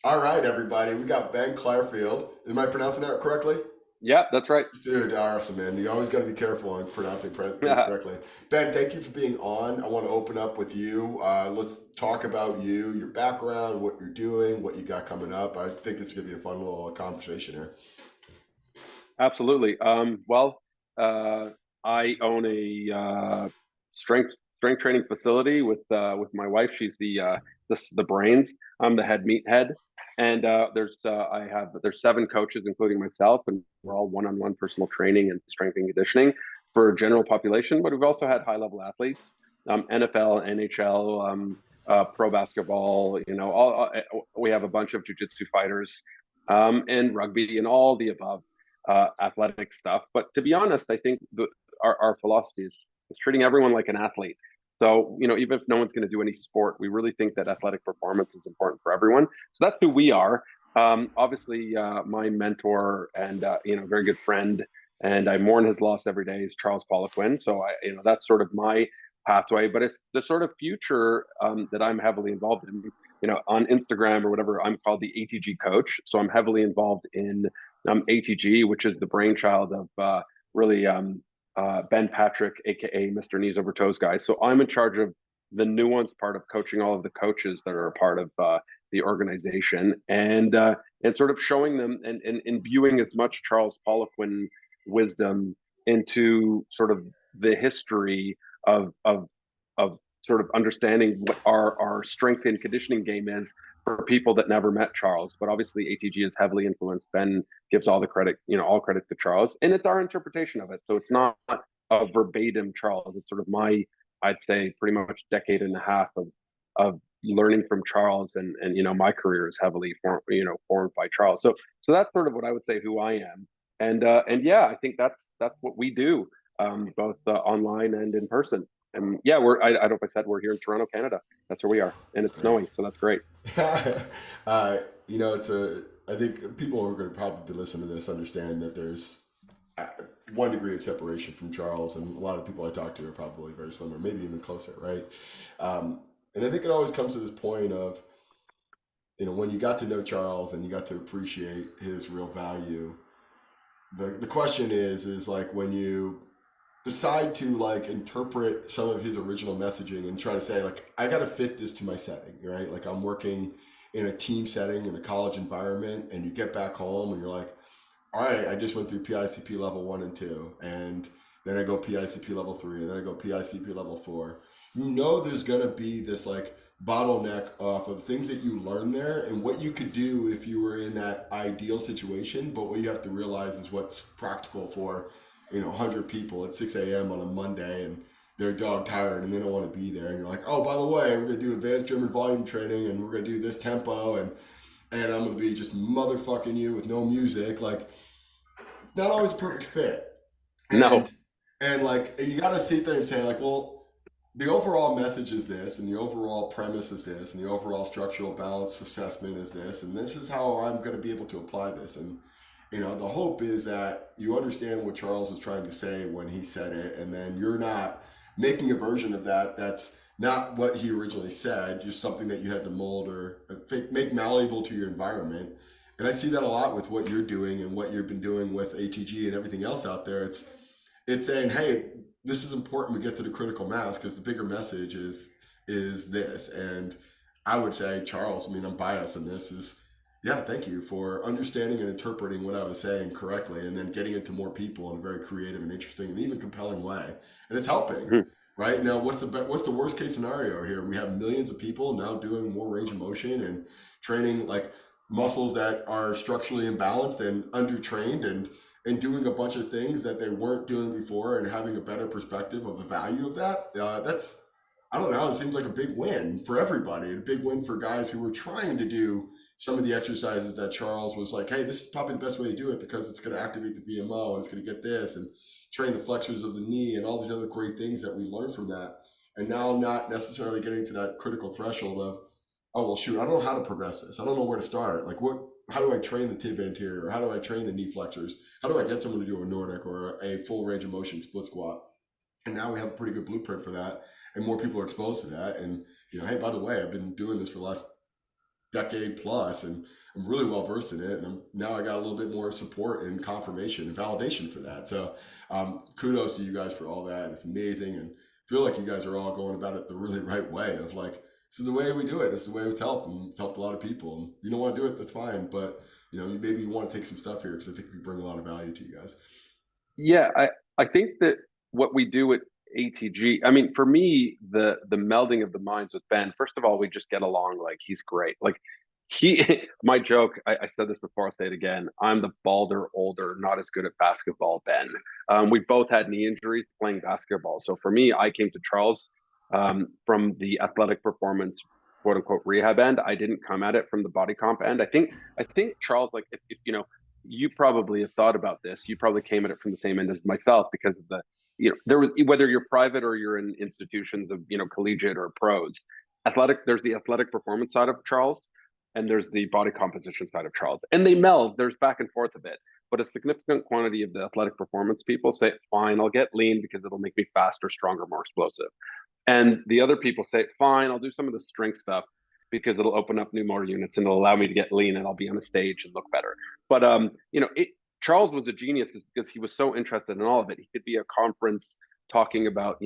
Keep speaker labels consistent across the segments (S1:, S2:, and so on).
S1: All right, everybody. We got Ben Clarfield. Am I pronouncing that correctly?
S2: Yeah, that's right.
S1: Dude, awesome, man. You always got to be careful on pronouncing things correctly. Ben, thank you for being on. I want to open up with you. Let's talk about you, your background, what you're doing, what you got coming up. I think it's going to be a fun little conversation here.
S2: Absolutely. I own a strength training facility with my wife. She's the brains. I'm the head meathead, and there's 7 coaches, including myself, and we're all one-on-one personal training and strength and conditioning for general population. But we've also had high-level athletes, NFL, NHL, pro basketball. We have a bunch of jujitsu fighters, and rugby, and all the above athletic stuff. But to be honest, I think our philosophy is treating everyone like an athlete. So, even if no one's going to do any sport, we really think that athletic performance is important for everyone. So that's who we are. Obviously, my mentor and very good friend, and I mourn his loss every day, is Charles Poliquin. So that's sort of my pathway. But it's the sort of future that I'm heavily involved in. On Instagram or whatever, I'm called the ATG coach. So I'm heavily involved in ATG, which is the brainchild of really Ben Patrick, aka Mr. Knees Over Toes guy. So I'm in charge of the nuanced part of coaching all of the coaches that are a part of the organization, and sort of showing them and imbuing as much Charles Poliquin wisdom into sort of the history of sort of understanding what our strength and conditioning game is for people that never met Charles. But obviously ATG is heavily influenced. Ben gives all the credit, all credit to Charles, and it's our interpretation of it. So it's not a verbatim Charles. It's sort of I'd say pretty much decade and a half of learning from Charles, and my career is heavily formed by Charles. So that's sort of what I would say who I am. And yeah, I think that's what we do, both online and in person. And yeah, I don't know if I said we're here in Toronto, Canada. That's where we are, and it's
S1: Sweet.
S2: snowing, so that's great.
S1: It's I think people who are going to probably listen to this understand that there's uh, 1 degree of separation from Charles, and a lot of people I talk to are probably very similar, maybe even closer, right? And I think it always comes to this point of, when you got to know Charles and you got to appreciate his real value, the question is like when you decide to like interpret some of his original messaging and try to say like I got to fit this to my setting, right? Like I'm working in a team setting in a college environment, and you get back home and you're like, all right, I just went through PICP level 1 and 2, and then I go PICP level 3, and then I go PICP level 4. There's gonna be this like bottleneck off of things that you learn there and what you could do if you were in that ideal situation. But what you have to realize is what's practical for 100 people at 6 a.m. on a Monday, and they're dog tired and they don't want to be there. And you're like, oh, by the way, we're gonna do advanced German volume training, and we're gonna do this tempo, and I'm gonna be just motherfucking you with no music. Like, not always a perfect fit. And
S2: No.
S1: like you gotta sit there and say, like, well, the overall message is this, and the overall premise is this, and the overall structural balance assessment is this, and this is how I'm gonna be able to apply this. And the hope is that you understand what Charles was trying to say when he said it, and then you're not making a version of that that's not what he originally said, just something that you had to mold or make malleable to your environment. And I see that a lot with what you're doing and what you've been doing with ATG and everything else out there. It's saying, hey, this is important. We get to the critical mass because the bigger message is this. And I would say, Charles, I mean, I'm biased in this, is yeah, thank you for understanding and interpreting what I was saying correctly, and then getting it to more people in a very creative and interesting and even compelling way. And it's helping.
S2: Mhm.
S1: Right now, what's the worst case scenario here? We have millions of people now doing more range of motion and training like muscles that are structurally imbalanced and undertrained, and doing a bunch of things that they weren't doing before, and having a better perspective of the value of that. That's, I don't know. It seems like a big win for everybody. A big win for guys who were trying to do some of the exercises that Charles was like, hey, this is probably the best way to do it because it's going to activate the VMO, and it's going to get this and train the flexors of the knee and all these other great things that we learned from that. And now not necessarily getting to that critical threshold of, oh, well, shoot, I don't know how to progress this. I don't know where to start. Like, how do I train the tib anterior? How do I train the knee flexors? How do I get someone to do a Nordic or a full range of motion split squat? And now we have a pretty good blueprint for that, and more people are exposed to that. And hey, by the way, I've been doing this for the last decade plus, and I'm really well versed in it. And now I got a little bit more support and confirmation and validation for that. So kudos to you guys for all that. It's amazing, and I feel like you guys are all going about it the really right way. Of like, this is the way we do it. This is the way it's helped and helped a lot of people. And you don't want to do it, that's fine. But maybe you want to take some stuff here because I think we bring a lot of value to you guys.
S2: Yeah, I think that what we do at ATG, I mean, for me, the melding of the minds with Ben, first of all, we just get along like he's great. Like my joke, I said this before, I'll say it again. I'm the balder, older, not as good at basketball Ben. We both had knee injuries playing basketball. So for me, I came to Charles from the athletic performance, quote unquote, rehab end. I didn't come at it from the body comp end. I think Charles, like if you probably have thought about this. You probably came at it from the same end as myself because of the, there was, whether you're private or you're in institutions of, collegiate or pros, there's the athletic performance side of Charles and there's the body composition side of Charles. And they meld, there's back and forth a bit. But a significant quantity of the athletic performance people say, fine, I'll get lean because it'll make me faster, stronger, more explosive. And the other people say, fine, I'll do some of the strength stuff because it'll open up new motor units and it'll allow me to get lean and I'll be on a stage and look better. But Charles was a genius because he was so interested in all of it. He could be a conference talking about,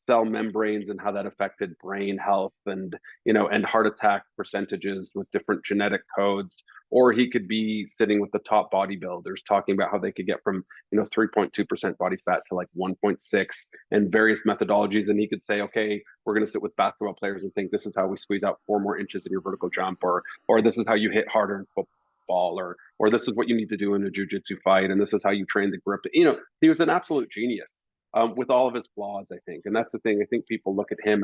S2: cell membranes and how that affected brain health and heart attack percentages with different genetic codes. Or he could be sitting with the top bodybuilders talking about how they could get from 3.2% body fat to like 1.6 and various methodologies. And he could say, okay, we're going to sit with basketball players and think this is how we squeeze out 4 more inches in your vertical jump, or this is how you hit harder in football, or this is what you need to do in a jiu-jitsu fight, and this is how you train the grip. He was an absolute genius, with all of his flaws, I think. And that's the thing. I think people look at him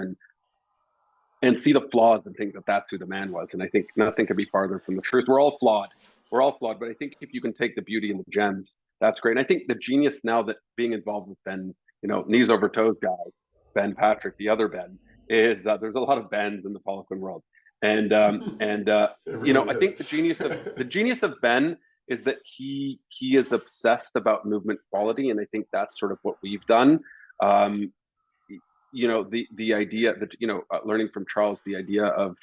S2: and see the flaws and think that that's who the man was. And I think nothing could be farther from the truth. We're all flawed. We're all flawed. But I think if you can take the beauty and the gems, that's great. And I think the genius now that being involved with Ben, knees over toes guy, Ben Patrick, the other Ben, is there's a lot of Bens in the Poliquin world.
S1: It really
S2: I think
S1: is.
S2: the genius of Ben is that he is obsessed about movement quality, and I think that's sort of what we've done. Um, the idea that learning from Charles, the idea of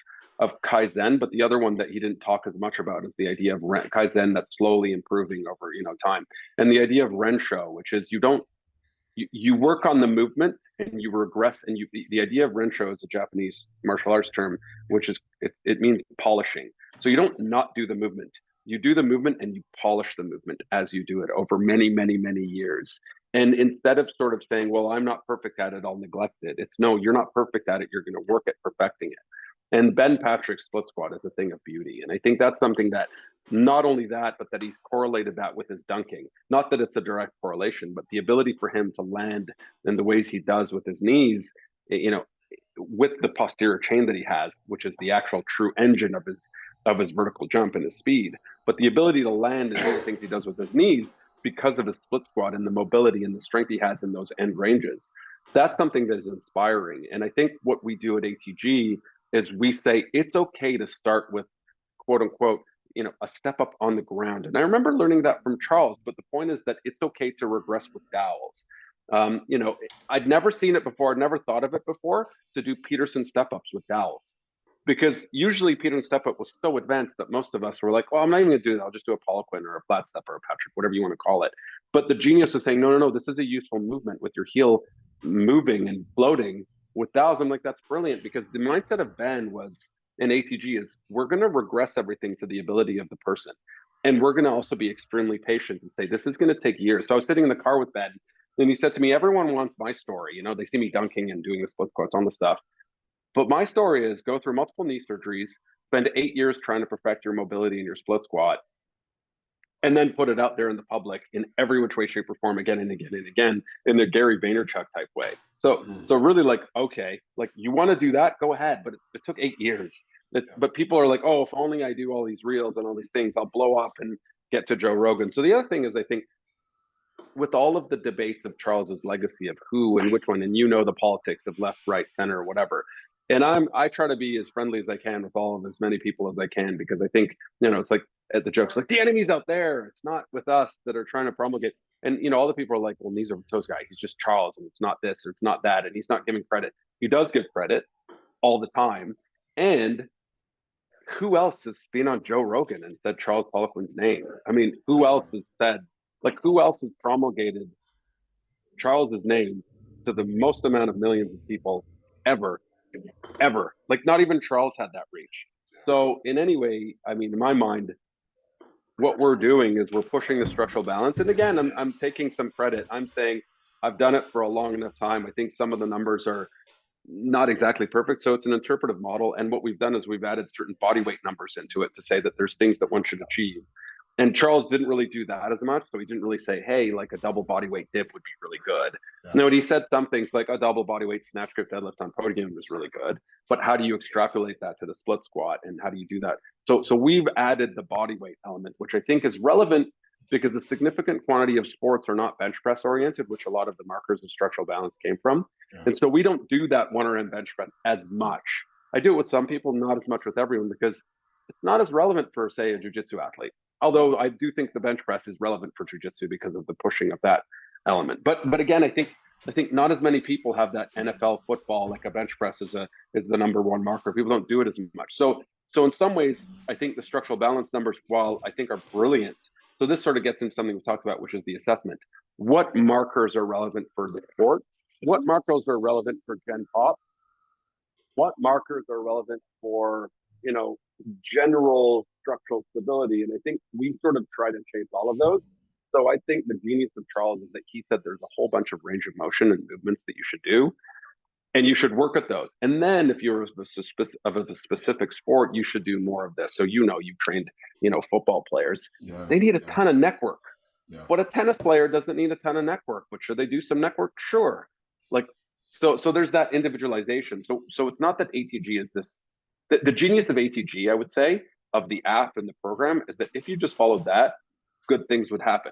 S2: kaizen, but the other one that he didn't talk as much about is the idea of kaizen that's slowly improving over time, and the idea of rensho, which is you work on the movement and you regress, and the idea of rensho is a Japanese martial arts term, which is it means polishing. So you don't not do the movement, you do the movement and you polish the movement as you do it over many, many, many years. And instead of sort of saying, well, I'm not perfect at it, I'll neglect it, it's no, you're not perfect at it, you're going to work at perfecting it. And Ben Patrick's split squat is a thing of beauty. And I think that's something that, not only that, but that he's correlated that with his dunking. Not that it's a direct correlation, but the ability for him to land in the ways he does with his knees, with the posterior chain that he has, which is the actual true engine of his vertical jump and his speed. But the ability to land and do the things he does with his knees because of his split squat and the mobility and the strength he has in those end ranges. That's something that is inspiring. And I think what we do at ATG is we say it's okay to start with, quote unquote, a step up on the ground. And I remember learning that from Charles, but the point is that it's okay to regress with dowels. I'd never seen it before. I'd never thought of it before to do Peterson step ups with dowels, because usually Peterson step up was so advanced that most of us were like, well, I'm not even going to do that. I'll just do a Poliquin or a flat step or a Patrick, whatever you want to call it. But the genius was saying, no, no, no, this is a useful movement with your heel moving and floating with dowels. I'm like, that's brilliant, because the mindset of Ben was in ATG is we're going to regress everything to the ability of the person. And we're going to also be extremely patient and say, this is going to take years. So I was sitting in the car with Ben and he said to me, everyone wants my story. They see me dunking and doing the split squats on the stuff. But my story is go through multiple knee surgeries, spend 8 years trying to perfect your mobility in your split squat, and then put it out there in the public in every which way, shape, or form again and again and again in the Gary Vaynerchuk type way. So really, like, okay, like you want to do that, go ahead. But it took 8 years. But people are like, oh, if only I do all these reels and all these things, I'll blow up and get to Joe Rogan. So the other thing is, I think with all of the debates of Charles's legacy of who and which one, and the politics of left, right, center, or whatever. And I try to be as friendly as I can with all of as many people as I can, because I think, it's like at the jokes, like the enemy's out there. It's not with us that are trying to promulgate. And, all the people are like, well, these are toes guy. He's just Charles, and it's not this, or it's not that. And he's not giving credit. He does give credit all the time. And who else has been on Joe Rogan and said Charles Poliquin's name? I mean, who else has said, like, who else has promulgated Charles's name to the most amount of millions of people ever, ever? Like, not even Charles had that reach. So, in any way, I mean, in my mind, what we're doing is we're pushing the structural balance. And again, I'm taking some credit. I'm saying I've done it for a long enough time. I think some of the numbers are not exactly perfect. So it's an interpretive model. And what we've done is we've added certain body weight numbers into it to say that there's things that one should achieve. And Charles didn't really do that as much. So he didn't really say, hey, like a double body weight dip would be really good.
S1: Yeah.
S2: No, he said some things like a double body weight snatch grip deadlift on podium is really good. But how do you extrapolate that to the split squat? And how do you do that? So we've added the body weight element, which I think is relevant because a significant quantity of sports are not bench press oriented, which a lot of the markers of structural balance came from.
S1: Yeah.
S2: And so we don't do that 1RM bench press as much. I do it with some people, not as much with everyone, because it's not as relevant for, say, a jiu-jitsu athlete. Although I do think the bench press is relevant for jiu-jitsu because of the pushing of that element. But again, I think not as many people have that NFL football, like a bench press is the number one marker. People don't do it as much. So in some ways, I think the structural balance numbers, while I think are brilliant, so this sort of gets into something we talked about, which is the assessment. What markers are relevant for the sport? What markers are relevant for Gen Pop? What markers are relevant for, general structural stability? And I think we sort of try to chase all of those. So I think the genius of Charles is that he said there's a whole bunch of range of motion and movements that you should do, and you should work at those. And then if you're of a specific sport, you should do more of this. So you've trained, football players.
S1: Yeah.
S2: They need a ton of neck work.
S1: Yeah.
S2: But a tennis player doesn't need a ton of neck work. But should they do some neck work? Sure. Like so there's that individualization. So it's not that ATG is this the genius of ATG, I would say, of the app and the program is that if you just followed that, good things would happen.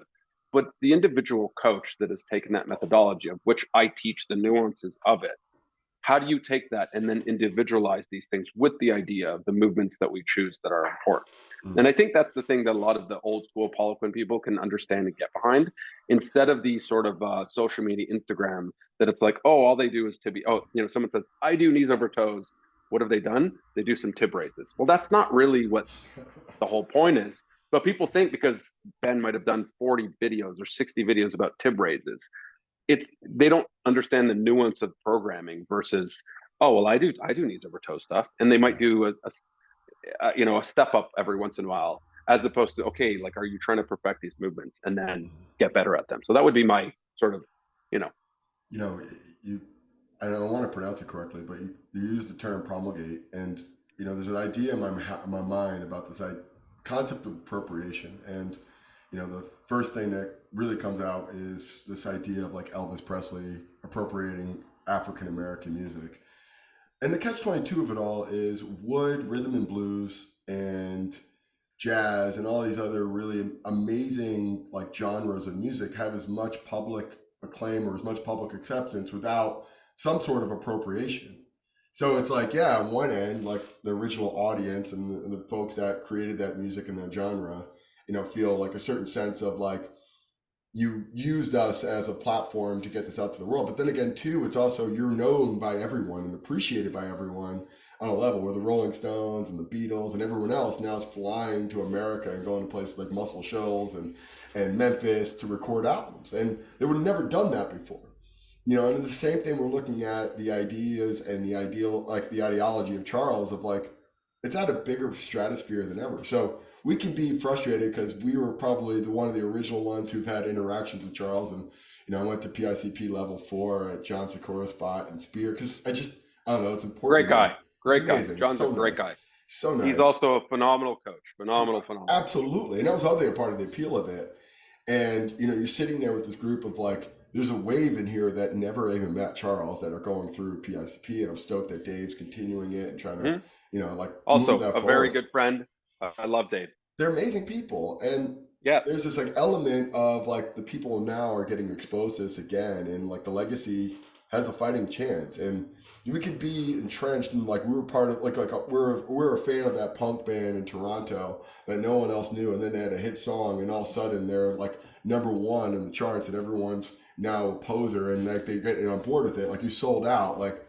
S2: But the individual coach that has taken that methodology, of which I teach the nuances of it, how do you take that and then individualize these things with the idea of the movements that we choose that are important? And I think that's the thing that a lot of the old school Poliquin people can understand and get behind, instead of these sort of social media Instagram that it's like, oh, all they do is tibia. Oh, someone says, I do knees over toes. What have they done? They do some tib raises. Well, that's not really what the whole point is. But people think because Ben might have done 40 videos or 60 videos about tib raises, they don't understand the nuance of programming versus, oh, well, I do knees over toe stuff, and they might do a step up every once in a while, as opposed to, okay, like, are you trying to perfect these movements and then get better at them? So that would be my sort of,
S1: you I don't want to pronounce it correctly, but you use the term promulgate, and there's an idea in my mind about this concept of appropriation, and the first thing that really comes out is this idea of like Elvis Presley appropriating African American music, and the catch-22 of it all is, would rhythm and blues and jazz and all these other really amazing like genres of music have as much public acclaim or as much public acceptance without some sort of appropriation? So it's like, yeah, on one end, like the original audience and the folks that created that music and that genre, feel like a certain sense of like, you used us as a platform to get this out to the world. But then again, too, it's also, you're known by everyone and appreciated by everyone on a level where the Rolling Stones and the Beatles and everyone else now is flying to America and going to places like Muscle Shoals and Memphis to record albums. And they would have never done that before. And the same thing, we're looking at the ideas and the ideology of Charles of like, it's at a bigger stratosphere than ever. So we can be frustrated because we were probably one of the original ones who've had interactions with Charles. And, I went to PICP level 4 at John Sikora Spot and Spear because I don't know, it's important.
S2: Great guy. John's a great guy.
S1: So nice.
S2: He's also a phenomenal coach. Phenomenal.
S1: Absolutely. And that was the other part of the appeal of it. And, you're sitting there with this group of like, there's a wave in here that never even met Charles that are going through PICP, and I'm stoked that Dave's continuing it and trying to, like,
S2: also
S1: move that
S2: a
S1: forward.
S2: Very good friend. I love Dave.
S1: They're amazing people, and there's this like element of like the people now are getting exposed to this again, and like the legacy has a fighting chance, and we could be entrenched in like, we were part of we're a fan of that punk band in Toronto that no one else knew, and then they had a hit song, and all of a sudden they're like number one in the charts, and everyone's now a poser, and like they get on board with it. Like, you sold out. Like,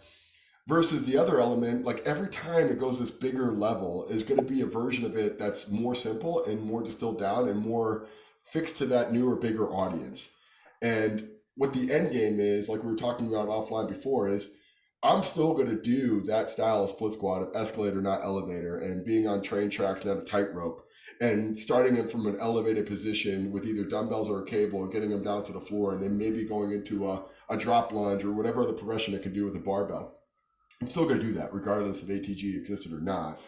S1: Versus the other element, like every time it goes this bigger level, is going to be a version of it that's more simple and more distilled down and more fixed to that newer, bigger audience. And what the end game is, like we were talking about offline before, is I'm still going to do that style of split squat of escalator, not elevator, and being on train tracks, not a tightrope, and starting it from an elevated position with either dumbbells or a cable and getting them down to the floor, and then maybe going into a drop lunge or whatever other progression it can do with a barbell. I'm still going to do that regardless if ATG existed or not.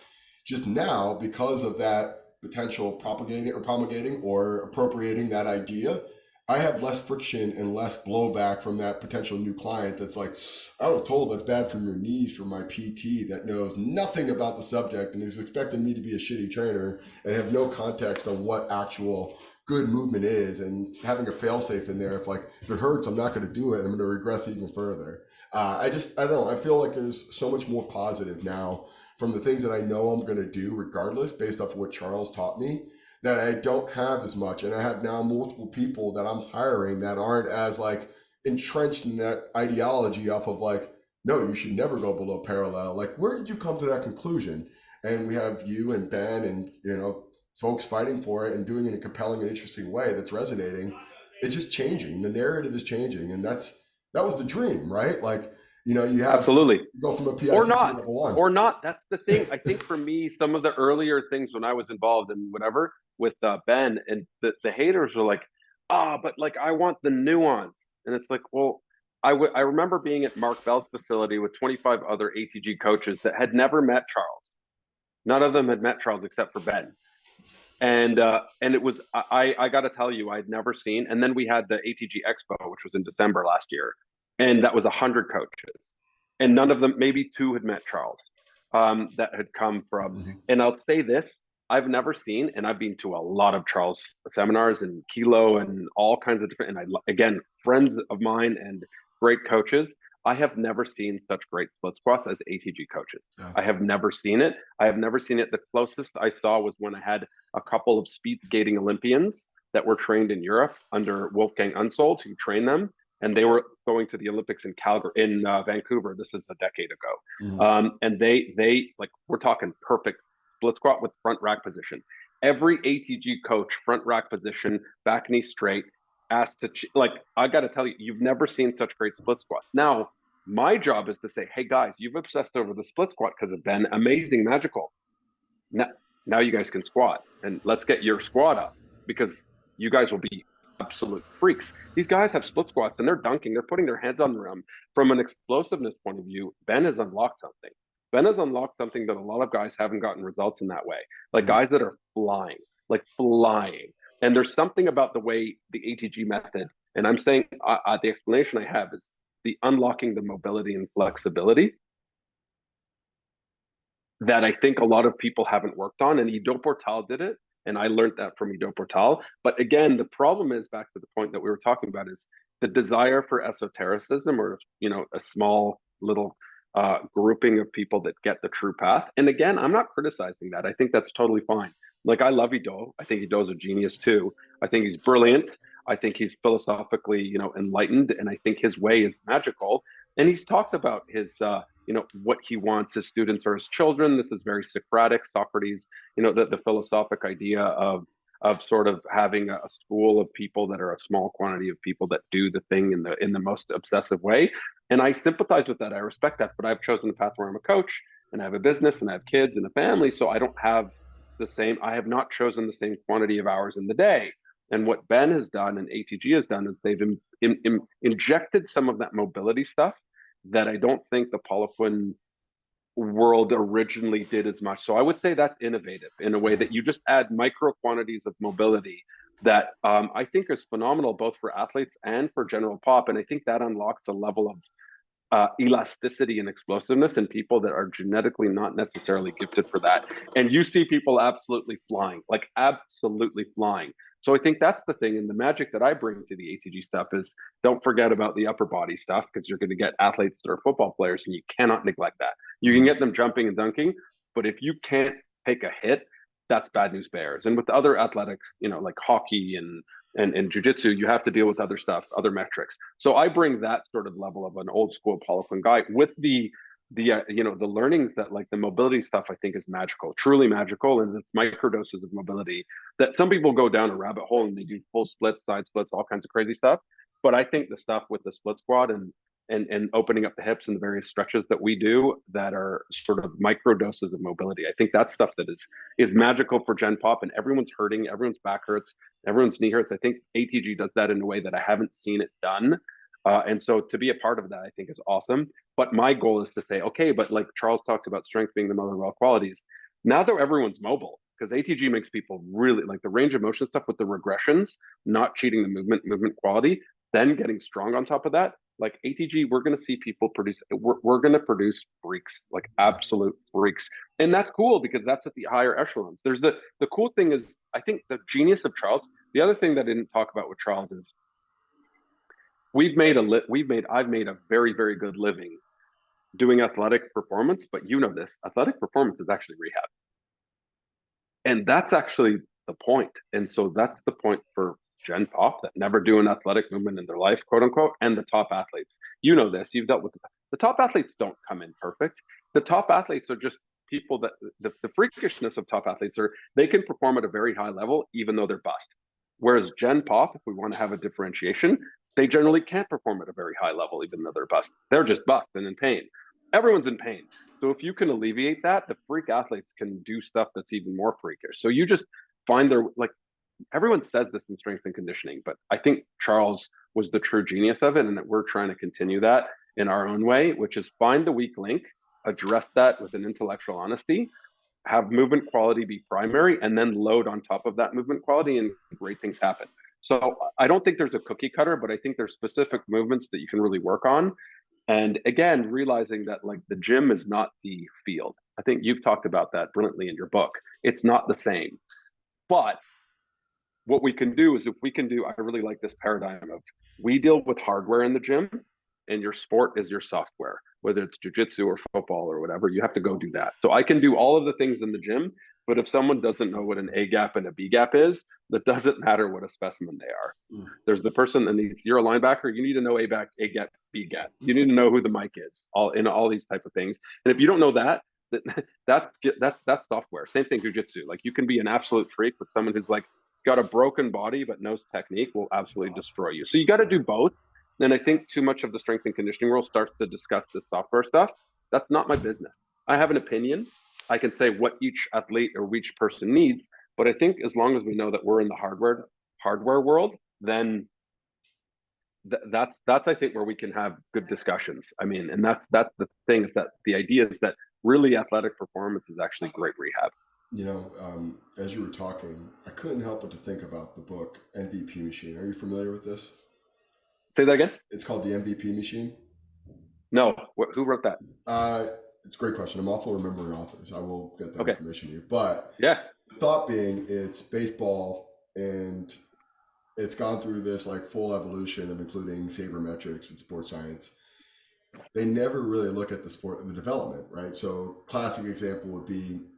S1: Just now, because of that potential promulgating or appropriating that idea, I have less friction and less blowback from that potential new client that's like, I was told that's bad for your knees from my PT that knows nothing about the subject and is expecting me to be a shitty trainer and have no context on what actual good movement is, and having a failsafe in there. If it hurts, I'm not going to do it. I'm going to regress even further. I don't know. I feel like there's so much more positive now from the things that I know I'm going to do, regardless, based off of what Charles taught me, that I don't have as much. And I have now multiple people that I'm hiring that aren't as like entrenched in that ideology off of like, no, you should never go below parallel. Like, where did you come to that conclusion? And we have you and Ben and, folks fighting for it and doing it in a compelling and interesting way that's resonating. It's just changing. The narrative is changing. And that was the dream, right? Like,
S2: Absolutely.
S1: you go from a
S2: Or
S1: PICT to
S2: not,
S1: level one.
S2: or not. That's the thing. I think for me, some of the earlier things when I was involved in whatever with Ben, and the haters were like, but like I want the nuance, and it's like, well, I remember being at Mark Bell's facility with 25 other ATG coaches that had never met Charles. None of them had met Charles except for Ben. And it was, I got to tell you, I'd never seen. And then we had the ATG Expo, which was in December last year, and that was 100 coaches, and none of them, maybe two, had met Charles, that had come from.
S1: Mm-hmm.
S2: And I'll say this: I've never seen, and I've been to a lot of Charles seminars and Kilo and all kinds of different, and again, friends of mine and great coaches. I have never seen such great split squats as ATG coaches.
S1: Yeah.
S2: I have never seen it. I have never seen it. The closest I saw was when I had a couple of speed skating Olympians that were trained in Europe under Wolfgang Unsold, who trained them, and they were going to the Olympics in Calgary, in Vancouver. This is a decade ago,
S1: Mm-hmm.
S2: and they like, we're talking perfect split squat with front rack position. Every ATG coach, front rack position, back knee straight, asked to like. I got to tell you, you've never seen such great split squats. Now, my job is to say, hey guys, you've obsessed over the split squat because of Ben, amazing, magical. Now, now you guys can squat, and let's get your squat up, because you guys will be absolute freaks. These guys have split squats and they're dunking, they're putting their hands on the rim. From an explosiveness point of view, Ben has unlocked something. Ben has unlocked something that a lot of guys haven't gotten results in that way. Like
S1: Mm-hmm.
S2: guys that are flying, like flying. And there's something about the way the ATG method, and I'm saying the explanation I have is the unlocking the mobility and flexibility that I think a lot of people haven't worked on. And Ido Portal did it. And I learned that from Ido Portal. But again, the problem is, back to the point that we were talking about, is the desire for esotericism, or, a small little grouping of people that get the true path. And again, I'm not criticizing that. I think that's totally fine. Like, I love Ido. I think Ido's a genius too. I think he's brilliant. I think he's philosophically, enlightened. And I think his way is magical. And he's talked about his, what he wants his students or his children. This is very Socratic, Socrates, the philosophic idea of sort of having a school of people that are a small quantity of people that do the thing in the most obsessive way. And I sympathize with that. I respect that. But I've chosen the path where I'm a coach and I have a business and I have kids and a family. So I don't have I have not chosen the same quantity of hours in the day. And what Ben has done and ATG has done is they've injected some of that mobility stuff that I don't think the Poliquin world originally did as much. So I would say that's innovative in a way that you just add micro quantities of mobility that I think is phenomenal, both for athletes and for general pop. And I think that unlocks a level of elasticity and explosiveness in people that are genetically not necessarily gifted for that. And you see people absolutely flying, like absolutely flying. So I think that's the thing. And the magic that I bring to the ATG stuff is, don't forget about the upper body stuff, because you're going to get athletes that are football players and you cannot neglect that. You can get them jumping and dunking, but if you can't take a hit, that's bad news bears. And with other athletics, like hockey and jujitsu, you have to deal with other stuff, other metrics. So I bring that sort of level of an old school Poliquin guy with the learnings that like the mobility stuff I think is magical, truly magical, and it's micro doses of mobility that some people go down a rabbit hole and they do full splits, side splits, all kinds of crazy stuff. But I think the stuff with the split squat and opening up the hips and the various stretches that we do that are sort of micro doses of mobility, I think that's stuff that is magical for Gen Pop, and everyone's hurting, everyone's back hurts, everyone's knee hurts. I think ATG does that in a way that I haven't seen it done. And so to be a part of that, I think is awesome. But my goal is to say, okay, but like Charles talked about strength being the mother of all qualities. Now that everyone's mobile, because ATG makes people really like the range of motion stuff with the regressions, not cheating the movement quality, then getting strong on top of that. Like ATG, we're going to see people produce, we're going to produce freaks, like absolute freaks. And that's cool because that's at the higher echelons. There's the cool thing is, I think the genius of Charles, the other thing that I didn't talk about with Charles is I've made a very, very good living doing athletic performance, but you know this, athletic performance is actually rehab. And that's actually the point. And so that's the point for Gen Pop that never do an athletic movement in their life, quote unquote, and the top athletes. You know this, you've dealt with the top athletes don't come in perfect. The top athletes are just people that the freakishness of top athletes are they can perform at a very high level even though they're bust. Whereas Gen Pop, if we want to have a differentiation, they generally can't perform at a very high level even though they're bust. They're just bust and in pain. Everyone's in pain. So if you can alleviate that, the freak athletes can do stuff that's even more freakish. So you just find their like everyone says this in strength and conditioning, but I think Charles was the true genius of it, and that we're trying to continue that in our own way, which is find the weak link, address that with an intellectual honesty, have movement quality be primary, and then load on top of that movement quality, and great things happen. So I don't think there's a cookie cutter, but I think there's specific movements that you can really work on. And again, realizing that like the gym is not the field. I think you've talked about that brilliantly in your book. It's not the same. But what we can do is if we can do, I really like this paradigm of we deal with hardware in the gym and your sport is your software, whether it's jujitsu or football or whatever, you have to go do that. So I can do all of the things in the gym, but if someone doesn't know what an A gap and a B gap is, that doesn't matter what a specimen they are. There's the person that needs, you're a linebacker, you need to know A back, A gap, B gap. You need to know who the mic is, all these type of things. And if you don't know that, that's software. Same thing jujitsu. Like you can be an absolute freak, but someone who's like got a broken body but knows technique will absolutely destroy you. So you got to do both. And I think too much of the strength and conditioning world starts to discuss this software stuff. That's not my business. I have an opinion. I can say what each athlete or each person needs, but I think as long as we know that we're in the hardware world, then that's I think where we can have good discussions. I mean, and that's the thing is that the idea is that really athletic performance is actually great rehab.
S1: As you were talking, I couldn't help but to think about the book MVP Machine. Are you familiar with this?
S2: Say that again.
S1: It's called the MVP Machine.
S2: No, who wrote that?
S1: It's a great question. I'm awful remembering authors. I will get that
S2: Okay.
S1: information to you. But
S2: Yeah.
S1: the thought being, it's baseball, and it's gone through this like full evolution of including sabermetrics and sports science. They never really look at the development, right? So classic example would be,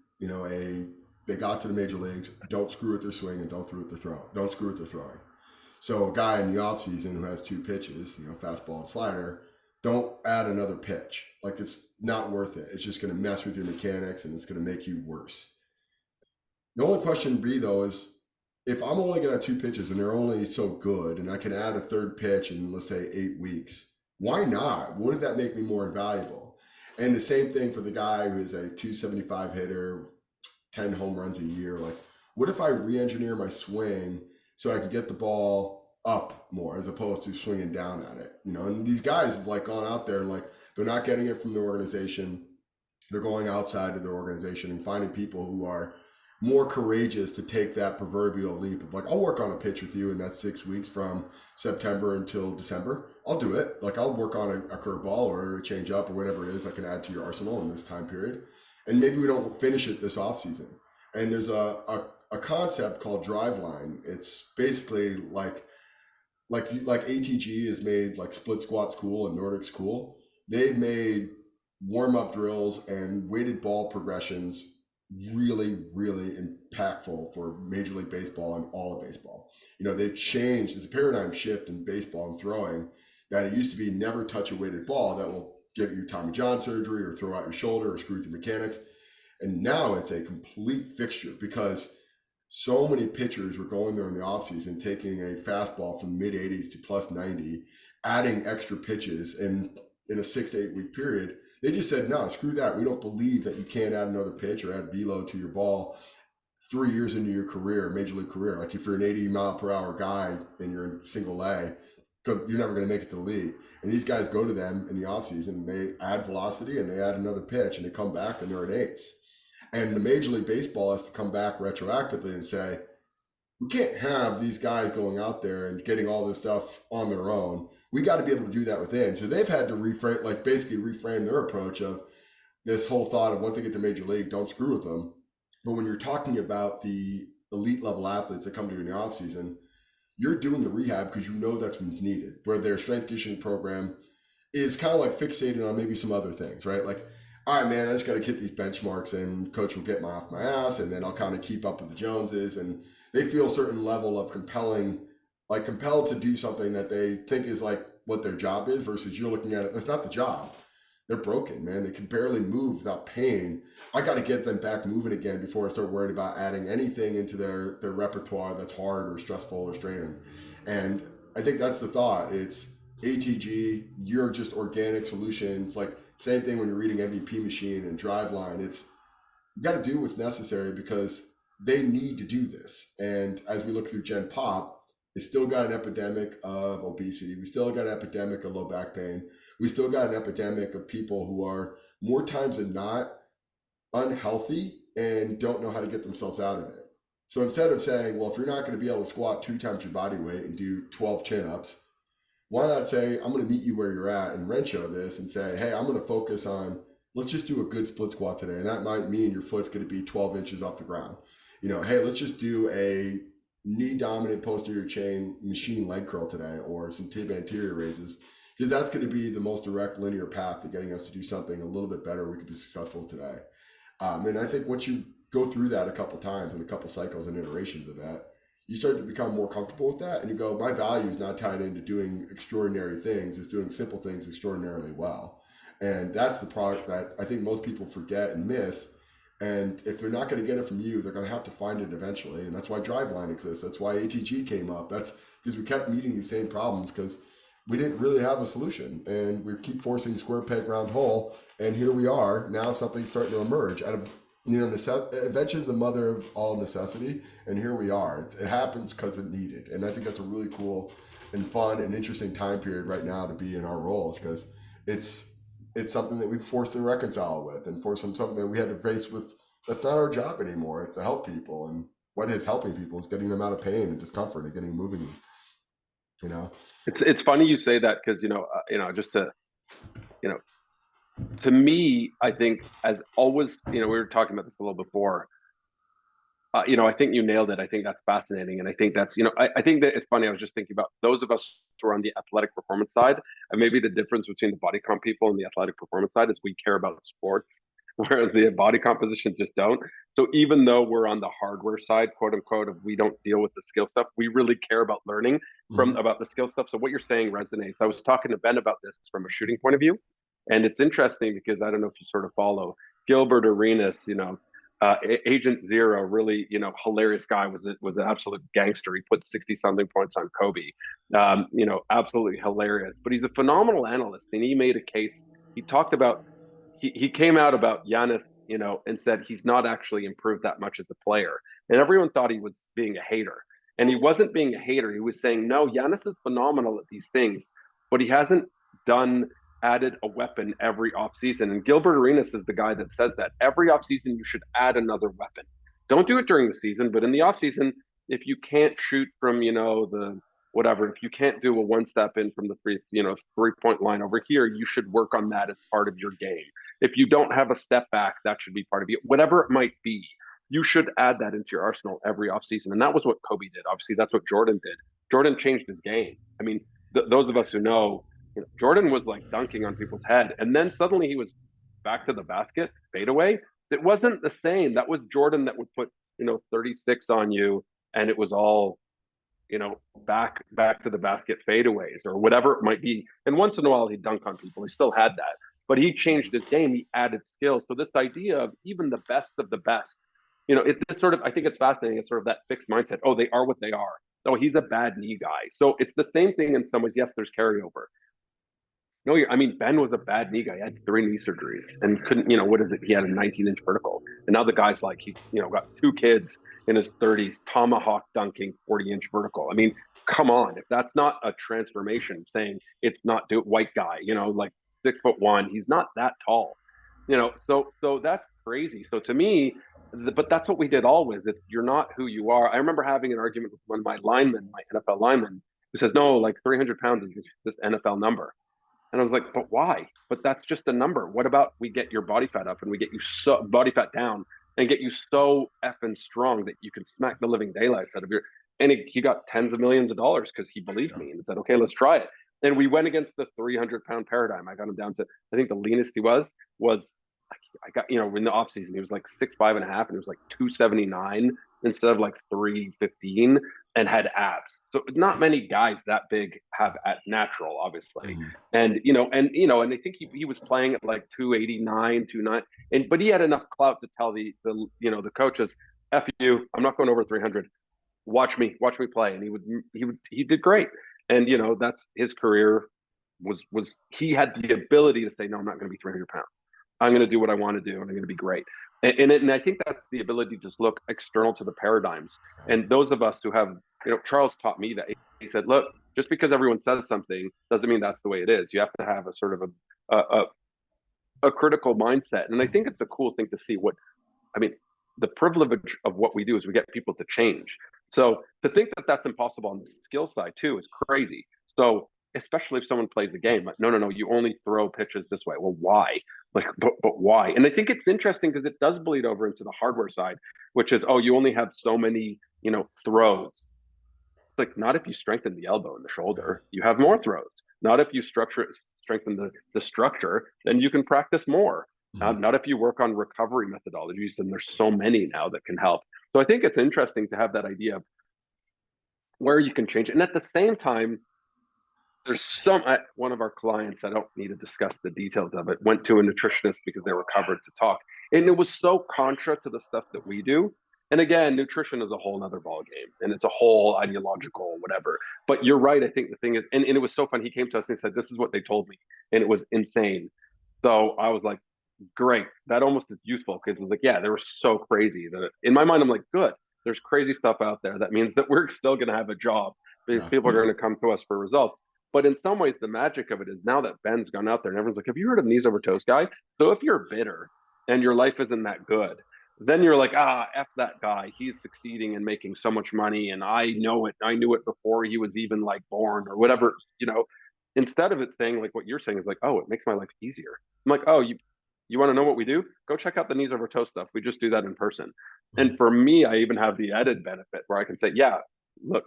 S1: they got to the major leagues, don't screw with their swing and don't screw with their throw. Don't screw with their throwing. So a guy in the offseason who has two pitches, fastball and slider, don't add another pitch. Like it's not worth it. It's just going to mess with your mechanics and it's going to make you worse. The only question B though is if I'm only going to have two pitches and they're only so good and I can add a third pitch in let's say 8 weeks, why not? Wouldn't that make me more invaluable? And the same thing for the guy who is a 275 hitter, 10 home runs a year. Like, what if I re-engineer my swing so I can get the ball up more as opposed to swinging down at it? And these guys have like gone out there and like they're not getting it from the organization. They're going outside of their organization and finding people who are more courageous to take that proverbial leap of like, I'll work on a pitch with you in that 6 weeks from September until December. I'll do it. Like I'll work on a curveball or a change up or whatever it is that can add to your arsenal in this time period. And maybe we don't finish it this off season. And there's a concept called driveline. It's basically like ATG has made like split squats cool and Nordics cool. They've made warm up drills and weighted ball progressions really, really impactful for Major League Baseball and all of baseball. They've changed. It's a paradigm shift in baseball and throwing that it used to be never touch a weighted ball that will give you Tommy John surgery or throw out your shoulder or screw through mechanics. And now it's a complete fixture because so many pitchers were going there in the offseason taking a fastball from mid 80s to plus 90, adding extra pitches in a 6 to 8 week period. They just said, no, screw that. We don't believe that you can't add another pitch or add velo to your ball 3 years into your career, major league career. Like if you're an 80-mile-per-hour guy and you're in single A, you're never going to make it to the league. And these guys go to them in the offseason and they add velocity and they add another pitch and they come back and they're an ace. And the Major League Baseball has to come back retroactively and say, we can't have these guys going out there and getting all this stuff on their own. We got to be able to do that within. So they've had to reframe, like basically reframe their approach of this whole thought of once they get to Major League, don't screw with them. But when you're talking about the elite level athletes that come to you in the offseason, you're doing the rehab because you know that's what's needed. Where their strength conditioning program is kind of like fixated on maybe some other things, right? Like, all right, man, I just got to hit these benchmarks and coach will get my off my ass and then I'll kind of keep up with the Joneses. And they feel a certain level of compelled to do something that they think is like what their job is versus you're looking at it. That's not the job. They're broken, man. They can barely move without pain. I got to get them back moving again before I start worrying about adding anything into their repertoire that's hard or stressful or straining. And I think that's the thought. It's ATG, you're just organic solutions. Like same thing when you're reading MVP Machine and Driveline. It's you got to do what's necessary because they need to do this. And as we look through Gen Pop, it's still got an epidemic of obesity. We still got an epidemic of low back pain. We still got an epidemic of people who are more times than not unhealthy and don't know how to get themselves out of it. So instead of saying, well, if you're not going to be able to squat 2 times your body weight and do 12 chin ups, why not say, I'm going to meet you where you're at and wrencho this and say, hey, I'm going to focus on, let's just do a good split squat today. And that might mean your foot's going to be 12 inches off the ground. Hey, let's just do a knee dominant posterior chain machine leg curl today or some tib anterior raises because that's going to be the most direct linear path to getting us to do something a little bit better we could be successful today. And I think once you go through that a couple times and a couple cycles and iterations of that, you start to become more comfortable with that and you go, my value is not tied into doing extraordinary things, it's doing simple things extraordinarily well. And that's the product that I think most people forget and miss. And if they're not going to get it from you, they're going to have to find it eventually. And that's why Driveline exists. That's why ATG came up. That's because we kept meeting these same problems because we didn't really have a solution. And we keep forcing square peg round hole. And here we are. Now something's starting to emerge out of, invention is the mother of all necessity. And here we are. It happens because it needed. And I think that's a really cool and fun and interesting time period right now to be in our roles because it's something that we've forced to reconcile with and for something that we had to face with. That's not our job anymore. It's to help people. And what is helping people is getting them out of pain and discomfort and getting moving,
S2: It's funny you say that because just to you know to me, I think as always, we were talking about this a little before. I think you nailed it. I think that's fascinating, and I think that's I think that it's funny. I was just thinking about those of us who are on the athletic performance side, and maybe the difference between the body comp people and the athletic performance side is we care about sports, whereas the body composition just don't. So even though we're on the hardware side, quote unquote, of we don't deal with the skill stuff, we really care about learning
S1: Mm-hmm.
S2: about the skill stuff. So what you're saying resonates. I was talking to Ben about this from a shooting point of view, and it's interesting because I don't know if you sort of follow Gilbert Arenas, Agent Zero, really, hilarious guy, was an absolute gangster. He put 60 something points on Kobe. Absolutely hilarious. But he's a phenomenal analyst, and he made a case. He talked about he came out about Giannis, and said he's not actually improved that much as a player, and everyone thought he was being a hater, and he wasn't being a hater. He was saying, no, Giannis is phenomenal at these things, but he hasn't done added a weapon every offseason. And Gilbert Arenas is the guy that says that every offseason you should add another weapon. Don't do it during the season, but in the offseason, if you can't shoot from, the whatever, if you can't do a one step in from the 3 point line over here, you should work on that as part of your game. If you don't have a step back, that should be part of it. Whatever it might be, you should add that into your arsenal every offseason. And that was what Kobe did. Obviously, that's what Jordan did. Jordan changed his game. I mean, those of us who know, Jordan was like dunking on people's head, and then suddenly he was back to the basket, fadeaway. It wasn't the same. That was Jordan that would put 36 on you, and it was all back to the basket fadeaways or whatever it might be. And once in a while he'd dunk on people. He still had that, but he changed his game. He added skills. So this idea of even the best of the best, it's sort of, I think it's fascinating. It's sort of that fixed mindset. Oh, they are what they are. Oh, he's a bad knee guy. So it's the same thing in some ways. Yes, there's carryover. No, I mean, Ben was a bad knee guy. He had 3 knee surgeries and couldn't, what is it? He had a 19-inch vertical. And now the guy's like, he's, got 2 kids in his 30s, tomahawk dunking 40-inch vertical. I mean, come on. If that's not a transformation, saying it's not white guy, like 6'1", he's not that tall, so that's crazy. So to me, but that's what we did always. It's you're not who you are. I remember having an argument with one of my linemen, my NFL lineman, who says, no, like 300 pounds is this NFL number. And I was like, but why? But that's just a number. What about we get your body fat up and we get you so body fat down and get you so effing strong that you can smack the living daylights out of your. And he got tens of millions of dollars because he believed me and said, okay, let's try it. And we went against the 300-pound paradigm. I got him down to, I think the leanest he was I got, in the off season, he was like 6'5" and a half, and he was like 279 instead of like 315, and had abs. So not many guys that big have at natural, obviously.
S1: Mm-hmm.
S2: And I think he was playing at like 289, 29, but he had enough clout to tell the coaches, F you, I'm not going over 300. Watch me play. And he did great. And that's his career was he had the ability to say, no, I'm not going to be 300 pounds. I'm going to do what I want to do, and I'm going to be great. And I think that's the ability to just look external to the paradigms. And those of us who have, Charles taught me that. He said, look, just because everyone says something doesn't mean that's the way it is. You have to have a sort of a critical mindset. And I think it's a cool thing to see the privilege of what we do is we get people to change. So to think that that's impossible on the skill side too is crazy. So especially if someone plays the game, like, no, you only throw pitches this way. Well, why? Like, but why? And I think it's interesting because it does bleed over into the hardware side, which is, oh, you only have so many, throws. It's like, not if you strengthen the elbow and the shoulder, you have more throws. Not if you strengthen the structure, then you can practice more. Not if you work on recovery methodologies, and there's so many now that can help. So I think it's interesting to have that idea of where you can change it. And at the same time, there's one of our clients, I don't need to discuss the details of it, went to a nutritionist because they were covered to talk. And it was so contra to the stuff that we do. And again, nutrition is a whole nother ball game, and it's a whole ideological whatever. But you're right. I think the thing is, and it was so fun. He came to us and he said, this is what they told me. And it was insane. So I was like, great. That almost is useful because it's like, yeah, they were so crazy that in my mind, I'm like, good. There's crazy stuff out there. That means that we're still going to have a job because people are going to come to us for results. But in some ways, the magic of it is now that Ben's gone out there and everyone's like, have you heard of knees over toes guy? So if you're bitter and your life isn't that good, then you're like, F that guy. He's succeeding and making so much money. And I know it. I knew it before he was even like born or whatever, instead of it saying like what you're saying is like, oh, it makes my life easier. I'm like, oh, you want to know what we do? Go check out the knees over toe stuff. We just do that in person. And for me, I even have the added benefit where I can say, yeah, look,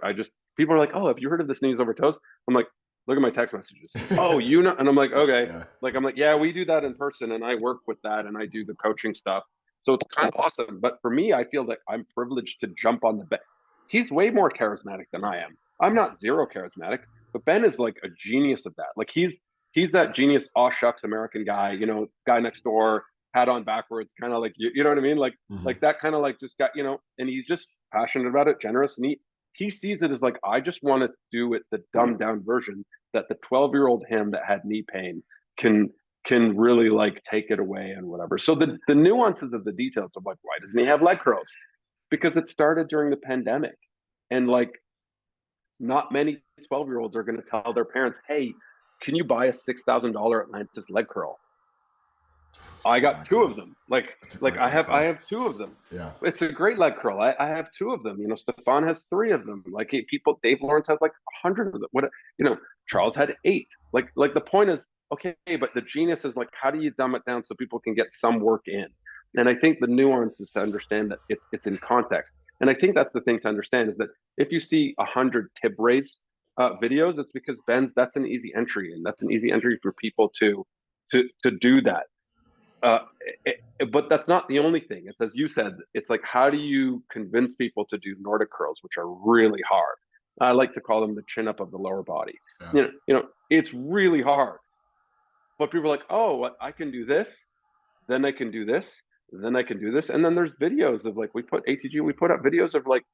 S2: people are like, oh, have you heard of this knees over toes? I'm like, look at my text messages. Oh, and I'm like, okay. Yeah. Like, I'm like, yeah, we do that in person and I work with that and I do the coaching stuff. So it's kind of awesome. But for me, I feel that I'm privileged to jump on the bed. He's way more charismatic than I am. I'm not zero charismatic, but Ben is like a genius of that. Like he's that genius, aw shucks American guy, guy next door, hat on backwards, kind of like, you know what I mean? Like, like that kind of like just got, and he's just passionate about it, generous. And he sees it as like, I just want to do it the dumbed down version that the 12-year-old him that had knee pain can really like take it away and whatever. So the nuances of the details of like, why doesn't he have leg curls? Because it started during the pandemic. And like, not many 12-year-olds are going to tell their parents, hey, can you buy a $6,000 Atlantis leg curl? I got 2 of them. Like I have 2 of them.
S1: Yeah.
S2: It's a great leg curl. I have 2 of them. Stefan has 3 of them. Like Dave Lawrence has like 100 of them. Charles had 8. Like the point is, okay, but the genius is like, how do you dumb it down so people can get some work in? And I think the nuance is to understand that it's in context. And I think that's the thing to understand is that if you see 100 tib raise videos, it's because that's an easy entry, and that's an easy entry for people to do that. But that's not the only thing. It's as you said, it's like, how do you convince people to do Nordic curls, which are really hard? I like to call them the chin up of the lower body. Yeah. It's really hard. but people are like, oh, what, I can do this, then I can do this, then I can do this. And then there's videos of like, we put ATG, we put up videos of like,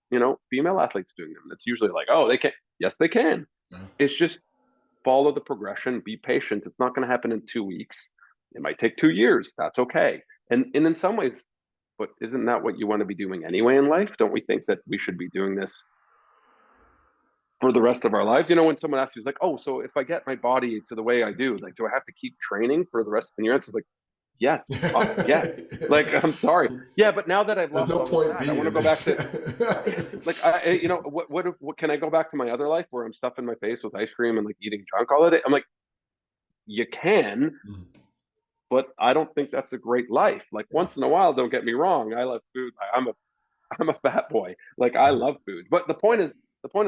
S2: female athletes doing them. It's usually like, oh, they can't. Yes, they can.
S1: Yeah.
S2: It's just follow the progression, be patient. It's not going to happen in 2 weeks. It might take 2 years. That's okay. And in some ways, but isn't that what you want to be doing anyway in life? Don't we think that we should be doing this for the rest of our lives? When someone asks you, like, oh, so if I get my body to the way I do, like, do I have to keep training for the rest? And your answer is like, yes, fuck yes. Like, I'm sorry. Yeah, but now that I've
S1: There's
S2: lost
S1: no
S2: all this
S1: point
S2: fat,
S1: B
S2: I want to
S1: in
S2: go back
S1: this.
S2: to like, what can I go back to my other life where I'm stuffing my face with ice cream and like eating junk all day? I'm like, you can, but I don't think that's a great life. Like
S1: Yeah.
S2: once in a while, don't get me wrong, I love food. I'm a fat boy. Like I love food. But the point is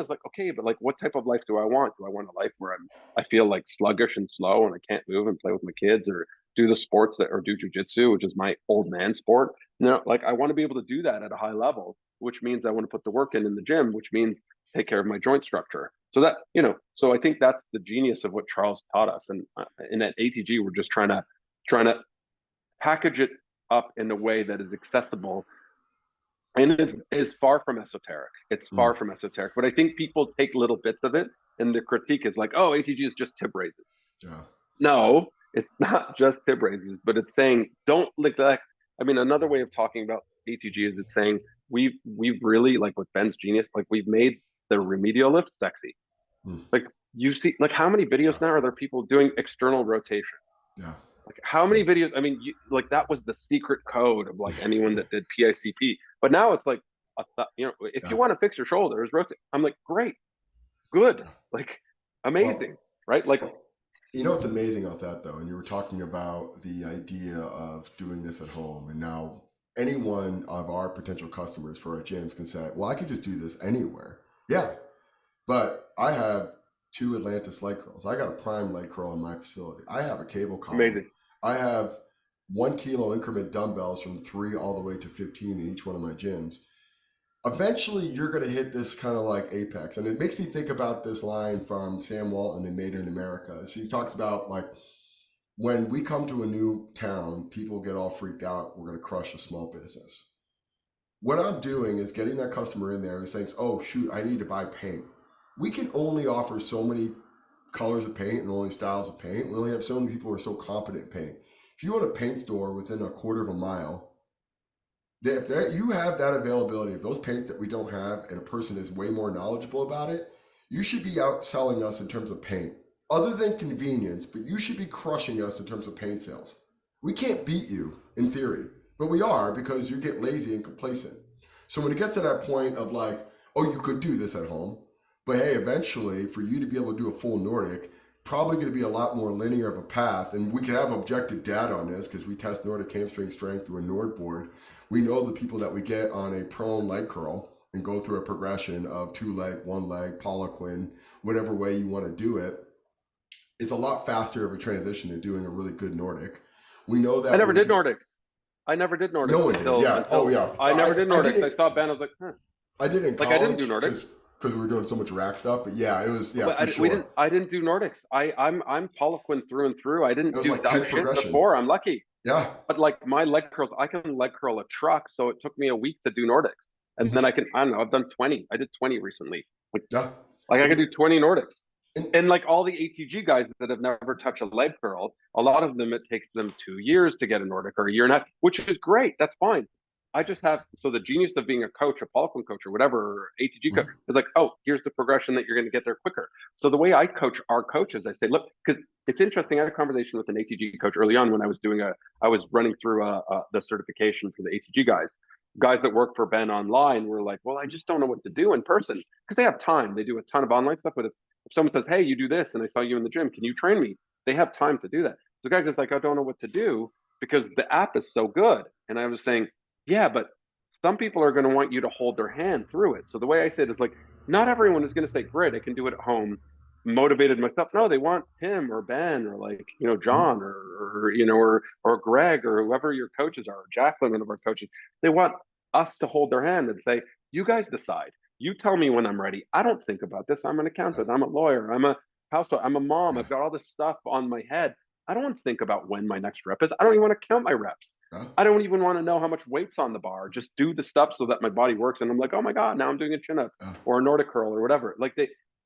S2: like, okay, but like what type of life do I want? Do I want a life where I feel like sluggish and slow and I can't move and play with my kids or do the sports that or do jujitsu, which is my old man sport? Like I want to be able to do that at a high level, which means I want to put the work in the gym, which means take care of my joint structure. So I think that's the genius of what Charles taught us. And at ATG, we're just trying to package it up in a way that is accessible and is far from esoteric. It's far
S1: Mm.
S2: from esoteric. But I think people take little bits of it, and the critique is like, "Oh, ATG is just tib raises."
S1: Yeah.
S2: No, it's not just tib raises, but it's saying don't neglect. I mean, another way of talking about ATG is it's saying we've really like with Ben's genius, like we've made the remedial lift sexy.
S1: Mm.
S2: Like you see, like how many
S1: Yeah.
S2: videos now are there people doing external rotation?
S1: Yeah.
S2: Like how many videos? I mean, like that was the secret code of like anyone that did PICP. But now it's like, if you
S1: Yeah.
S2: want to fix your shoulders, rotate. I'm like, great, good,
S1: Yeah.
S2: like
S1: Well,
S2: amazing, right? Like
S1: what's amazing about that though, and you were talking about the idea of doing this at home, and now any one of our potential customers for our gyms can say, well, I could just do this anywhere. Yeah, but I have two Atlantis leg curls. I got a prime leg curl in my facility. I have a cable column.
S2: amazing.
S1: I have 1 kilo increment dumbbells from 3 all the way to 15 in each one of my gyms. Eventually, you're going to hit this kind of like apex. And it makes me think about this line from Sam Walton, They Made It in America. So he talks about like, when we come to a new town, people get all freaked out. We're going to crush a small business. What I'm doing is getting that customer in there and saying, oh, shoot, I need to buy paint. We can only offer so many colors of paint and only styles of paint. We only have so many people who are so competent in paint. If you own a paint store within a quarter of a mile, if you have that availability of those paints that we don't have and a person is way more knowledgeable about it, you should be out selling us in terms of paint. Other than convenience, but you should be crushing us in terms of paint sales. We can't beat you in theory, but we are because you get lazy and complacent. So when it gets to that point of like, oh, you could do this at home, but hey, eventually for you to be able to do a full Nordic, probably going to be a lot more linear of a path. And we can have objective data on this because we test Nordic hamstring strength through a Nord board. We know the people that we get on a prone leg curl and go through a progression of 2 leg, 1 leg, Poliquin, whatever way you want to do it, is a lot faster of a transition to doing a really good Nordic. We know
S2: I
S1: that
S2: never
S1: when
S2: did Nordics. I never did
S1: no
S2: Nordics
S1: one did, yeah. Oh yeah,
S2: I never did
S1: I
S2: Nordics. I
S1: did
S2: saw Ben. I was like, huh.
S1: I did in
S2: Like I didn't do
S1: college
S2: Nordics.
S1: because we were doing so much rack stuff. But yeah, it was
S2: But
S1: for
S2: we
S1: sure.
S2: didn't. I didn't do Nordics. I'm Poliquin through and through. I
S1: It
S2: didn't
S1: was
S2: do
S1: like
S2: dumb
S1: 10th
S2: shit
S1: progression.
S2: before. I'm lucky.
S1: Yeah.
S2: But like my leg curls, I can leg curl a truck, so it took me a week to do Nordics, and then I don't know. I've done 20. I did 20 recently.
S1: Yeah.
S2: Like I
S1: And,
S2: could do 20 Nordics.
S1: and
S2: And like all the ATG guys that have never touched a leg curl, a lot of them it takes them 2 years to get a Nordic or a year and a half, which is great. That's fine. I just have so the genius of being a coach, a Poliquin coach, or whatever, or ATG coach is like, oh, here's the progression that you're going to get there quicker. So the way I coach our coaches, I say, look, because it's interesting. I had a conversation with an ATG coach early on when I was running through the certification for the ATG guys that work for Ben online were like, well, I just don't know what to do in person because they have time. They do a ton of online stuff, but if someone says, hey, you do this, and I saw you in the gym, can you train me? They have time to do that. So the guy goes like, I don't know what to do because the app is so good. And I was saying, yeah, but some people are going to want you to hold their hand through it. So the way I say it is like, not everyone is going to say, great, I can do it at home, motivated myself. No, they want Tim or Ben or like, John or Greg or whoever your coaches are, or Jacqueline, one of our coaches. They want us to hold their hand and say, you guys decide. You tell me when I'm ready. I don't think about this. I'm an accountant. I'm a lawyer. I'm a housewife. I'm a mom. I've got all this stuff on my head. I don't want to think about when my next rep is. I don't even want to count my reps.
S1: Huh?
S2: I don't even want to know how much weight's on the bar. Just do the stuff so that my body works. And I'm like, oh my God, now I'm doing a chin up
S1: Uh,
S2: or a Nordic curl or whatever. Like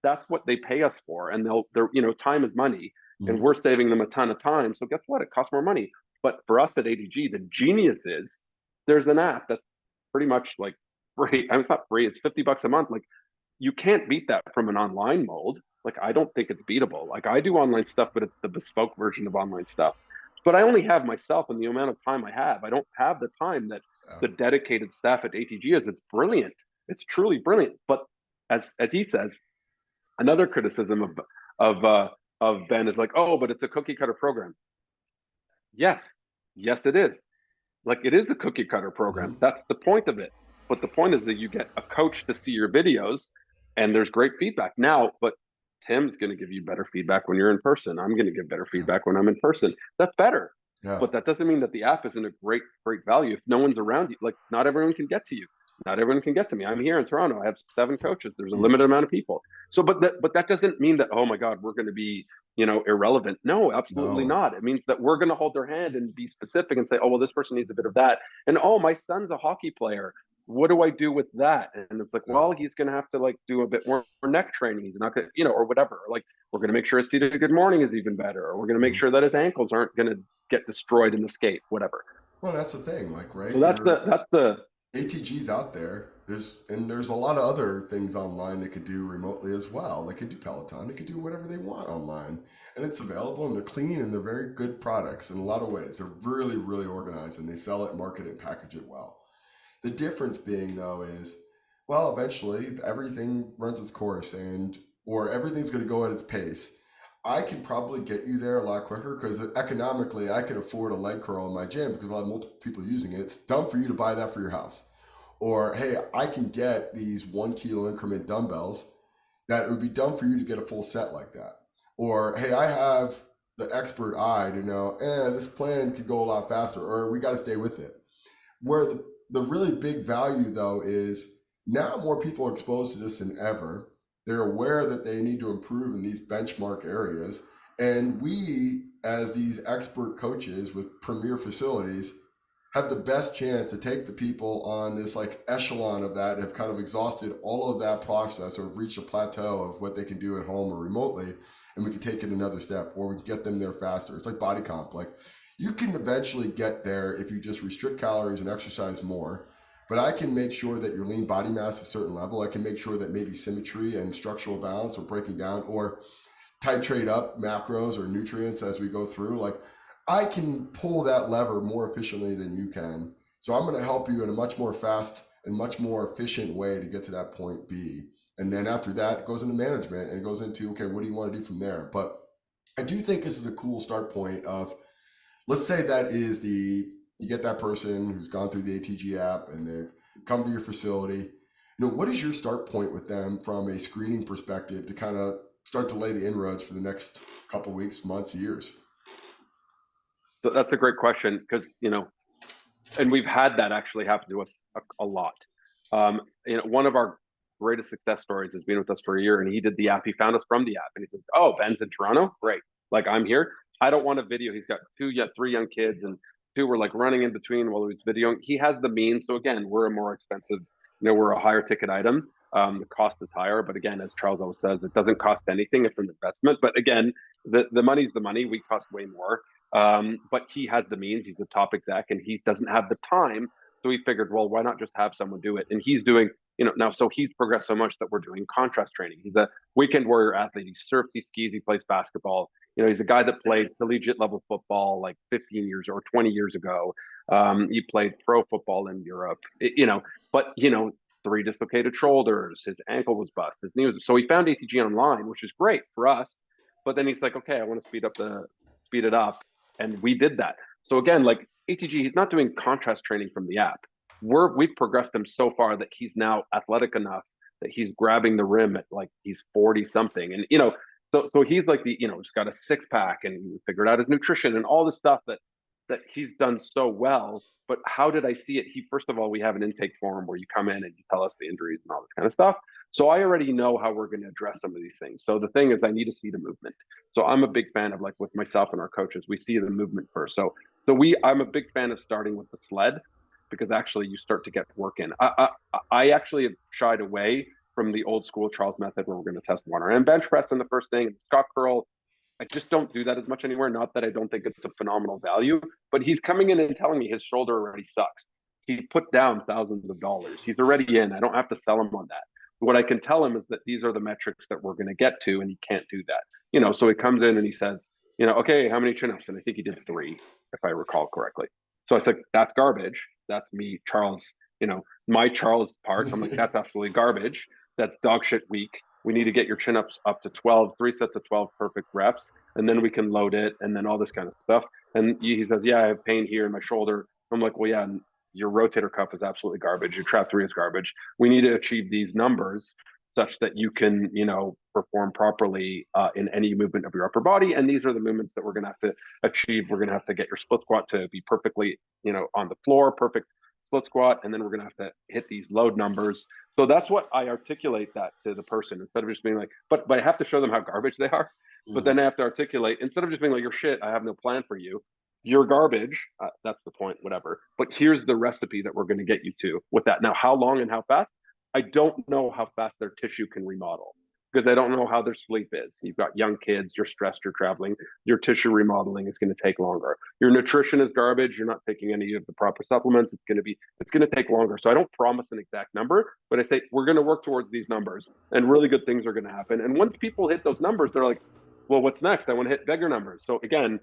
S2: that's what they pay us for. And they're, time is money and
S1: mm,
S2: we're saving them a ton of time. So guess what? It costs more money. But for us at ATG, the genius is there's an app that's pretty much like free. I mean, it's not free. It's $50 a month. Like you can't beat that from an online mold. Like I don't think it's beatable. Like I do online stuff, but it's the bespoke version of online stuff. But I only have myself and the amount of time I have. I don't have the time that
S1: uh,
S2: the dedicated staff at ATG is. It's brilliant. It's truly brilliant. But as he says, another criticism of of Ben is like, oh, but it's a cookie cutter program. Yes, yes, it is. Like it is a cookie cutter program.
S1: mhm.
S2: That's the point of it. But the point is that you get a coach to see your videos and there's great feedback. Now, but Tim's going to give you better feedback when you're in person. I'm going to give better
S1: Yeah.
S2: feedback when I'm in person. That's better.
S1: Yeah.
S2: But that doesn't mean that the app isn't a great value. If no one's around you, like not everyone can get to you. Not everyone can get to me. I'm here in Toronto. I have 7 coaches. There's a
S1: Yeah.
S2: limited amount of people. So, but that doesn't mean that, oh my God, we're going to be irrelevant. No, absolutely
S1: No.
S2: not. It means that we're going to hold their hand and be specific and say, oh, well, this person needs a bit of that. And oh, my son's a hockey player. What do I do with that? And it's like,
S1: Yeah.
S2: well, he's going to have to like do a bit more neck training. He's not going to, or whatever. Like we're going to make sure his seated good morning is even better. Or we're going to make
S1: Mhm.
S2: sure that his ankles aren't going to get destroyed in the skate, whatever.
S1: Well, that's the thing, like, right?
S2: So that's
S1: Your
S2: the
S1: ATG's out there. There's a lot of other things online they could do remotely as well. They could do Peloton. They could do whatever they want online, and it's available. And they're clean and they're very good products in a lot of ways. They're really, really organized, and they sell it, market it, package it well. The difference being though is, well, eventually everything runs its course, and or everything's going to go at its pace. I can probably get you there a lot quicker because economically I can afford a leg curl in my gym because I have multiple people using it. It's dumb for you to buy that for your house. Or hey, I can get these 1 kilo increment dumbbells that it would be dumb for you to get a full set like that. Or hey, I have the expert eye to know, this plan could go a lot faster, or we got to stay with it. Where the really big value though is now more people are exposed to this than ever. They're aware that they need to improve in these benchmark areas. And we, as these expert coaches with premier facilities, have the best chance to take the people on this like echelon of that, have kind of exhausted all of that process or have reached a plateau of what they can do at home or remotely, and we can take it another step or we can get them there faster. It's like body comp. Like you can eventually get there if you just restrict calories and exercise more. But I can make sure that your lean body mass is a certain level. I can make sure that maybe symmetry and structural balance are breaking down, or titrate up macros or nutrients as we go through. Like I can pull that lever more efficiently than you can. So I'm going to help you in a much more fast and much more efficient way to get to that point B. And then after that, it goes into management and it goes into, okay, what do you want to do from there? But I do think this is a cool start point of, let's say that is you get that person who's gone through the ATG app and they've come to your facility. What is your start point with them from a screening perspective to kind of start to lay the inroads for the next couple weeks, months, years?
S2: So that's a great question because and we've had that actually happen to us a lot. One of our greatest success stories has been with us for a year, and he did the app. He found us from the app, and he says, "Oh, Ben's in Toronto, great. Like I'm here. I don't want a video. He's got three young kids, and two were like running in between while he was videoing. He has the means. So again, we're a more expensive. We're a higher ticket item. The cost is higher, but again, as Charles always says, it doesn't cost anything. It's an investment. But again, the money's the money. We cost way more. But he has the means. He's a top exec, and he doesn't have the time. So we figured, well, why not just have someone do it? And he's doing, now. So he's progressed so much that we're doing contrast training. He's a weekend warrior athlete. He surfs, he skis, he plays basketball. He's a guy that played collegiate level football like 15 years or 20 years ago. He played pro football in Europe. But 3 dislocated shoulders. His ankle was bust. His knee was. So he found ATG online, which is great for us. But then he's like, okay, I want to speed it up, and we did that. So again, like ATG, he's not doing contrast training from the app. We've progressed him so far that he's now athletic enough that he's grabbing the rim at like he's 40 something, and so he's like he's got a 6-pack and he figured out his nutrition and all this stuff that that he's done so well, but how did I see it? First of all, we have an intake form where you come in and you tell us the injuries and all this kind of stuff. So I already know how we're going to address some of these things. So the thing is, I need to see the movement. So I'm a big fan of, like, with myself and our coaches, we see the movement first. I'm a big fan of starting with the sled, because actually you start to get work in. I actually have shied away from the old school Charles method where we're going to test one arm and bench press in the first thing, and Scott curl. I just don't do that as much anymore. Not that I don't think it's a phenomenal value, but he's coming in and telling me his shoulder already sucks. He put down thousands of dollars. He's already in. I don't have to sell him on that. What I can tell him is that these are the metrics that we're going to get to, and he can't do that. So he comes in and he says, okay, how many chin-ups? And I think he did 3, if I recall correctly. So I said, that's garbage. That's me, Charles, my Charles part. I'm like, that's absolutely garbage. That's dog shit weak. We need to get your chin ups up to 12, 3 sets of 12 perfect reps, and then we can load it, and then all this kind of stuff. And he says, yeah, I have pain here in my shoulder. I'm like, well, yeah, your rotator cuff is absolutely garbage. Your trap 3 is garbage. We need to achieve these numbers such that you can, perform properly in any movement of your upper body. And these are the movements that we're going to have to achieve. We're going to have to get your split squat to be perfectly, on the floor, perfect split squat, and then we're going to have to hit these load numbers. So that's what I articulate that to the person, instead of just being like, but I have to show them how garbage they are. But then I have to articulate, instead of just being like, you're shit, I have no plan for you. You're garbage. That's the point, whatever. But here's the recipe that we're going to get you to with that. Now, how long and how fast? I don't know how fast their tissue can remodel, because I don't know how their sleep is. You've got young kids, you're stressed, you're traveling, your tissue remodeling is going to take longer. Your nutrition is garbage, you're not taking any of the proper supplements, it's going to take longer. So I don't promise an exact number, but I say we're going to work towards these numbers, and really good things are going to happen. And once people hit those numbers, they're like, well, what's next? I want to hit bigger numbers. So again,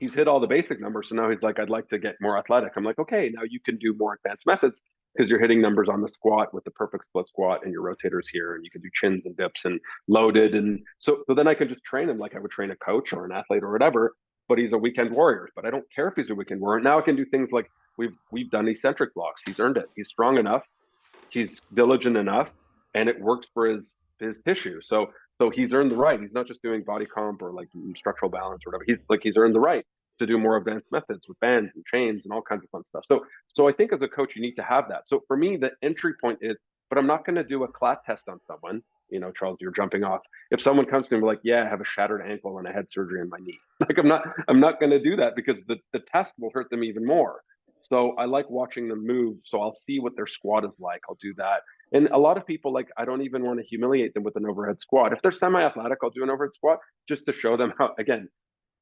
S2: he's hit all the basic numbers. So now he's like, I'd like to get more athletic. I'm like, okay, now you can do more advanced methods, because you're hitting numbers on the squat with the perfect split squat, and your rotators here, and you can do chins and dips and loaded. And so then I can just train him like I would train a coach or an athlete or whatever, but he's a weekend warrior. But I don't care if he's a weekend warrior. Now I can do things like we've done eccentric blocks. He's earned it. He's strong enough. He's diligent enough, and it works for his tissue. So he's earned the right. He's not just doing body comp or like structural balance or whatever. He's earned the right to do more advanced methods with bands and chains and all kinds of fun stuff. So I think as a coach, you need to have that. So for me, the entry point is, but I'm not going to do a clat test on someone. Charles, you're jumping off. If someone comes to me like, yeah, I have a shattered ankle and I had surgery on my knee, like I'm not going to do that, because the test will hurt them even more. So I like watching them move. So I'll see what their squat is like. I'll do that. And a lot of people, like, I don't even want to humiliate them with an overhead squat. If they're semi-athletic, I'll do an overhead squat just to show them how, again,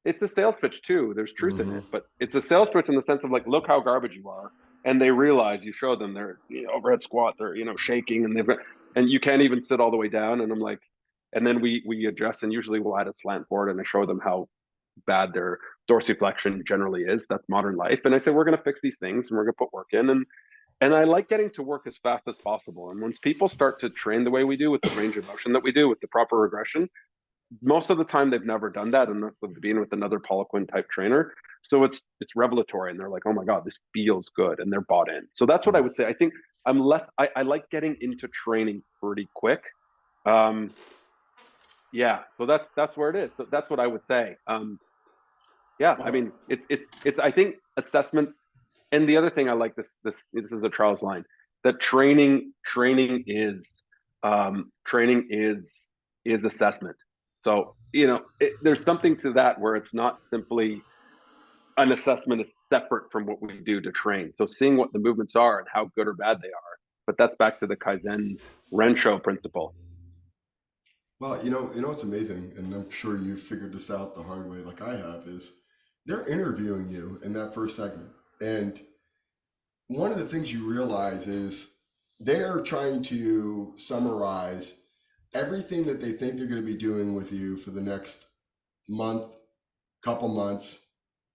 S2: it's a sales pitch too. There's truth in it, but it's a sales pitch in the sense of like, look how garbage you are. And they realize, you show them their overhead squat, they're, shaking, and and you can't even sit all the way down. And I'm like, and then we adjust, and usually we'll add a slant forward, and I show them how bad their dorsiflexion generally is. That's modern life. And I say, we're going to fix these things, and we're going to put work in. And I like getting to work as fast as possible. And once people start to train the way we do, with the range of motion that we do, with the proper regression, most of the time they've never done that unless they've been with another Poliquin type trainer. So it's revelatory, and they're like, oh my God, this feels good, and they're bought in. So that's what I would say. I think I like getting into training pretty quick. Yeah, so that's where it is. So that's what I would say. Yeah, I mean, it's I think assessments, and the other thing I like, this is the Charles line, that training is assessment. So there's something to that, where it's not simply an assessment is separate from what we do to train. So seeing what the movements are and how good or bad they are, but that's back to the Kaizen Rensho principle.
S1: Well, what's amazing, and I'm sure you figured this out the hard way, like I have, is they're interviewing you in that first segment, and one of the things you realize is they're trying to summarize everything that they think they're going to be doing with you for the next month, couple months,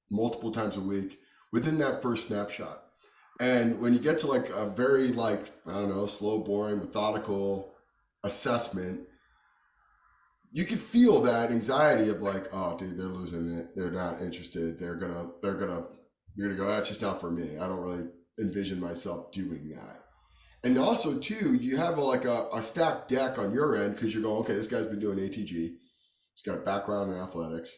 S1: multiple times a week within that first snapshot. And when you get to like a very, like, I don't know, slow, boring, methodical assessment, you can feel that anxiety of like, oh dude, they're losing it. They're not interested. You're gonna go, that's just not for me. I don't really envision myself doing that. And also too, you have a stacked deck on your end, because you're going, okay, this guy's been doing ATG. He's got a background in athletics.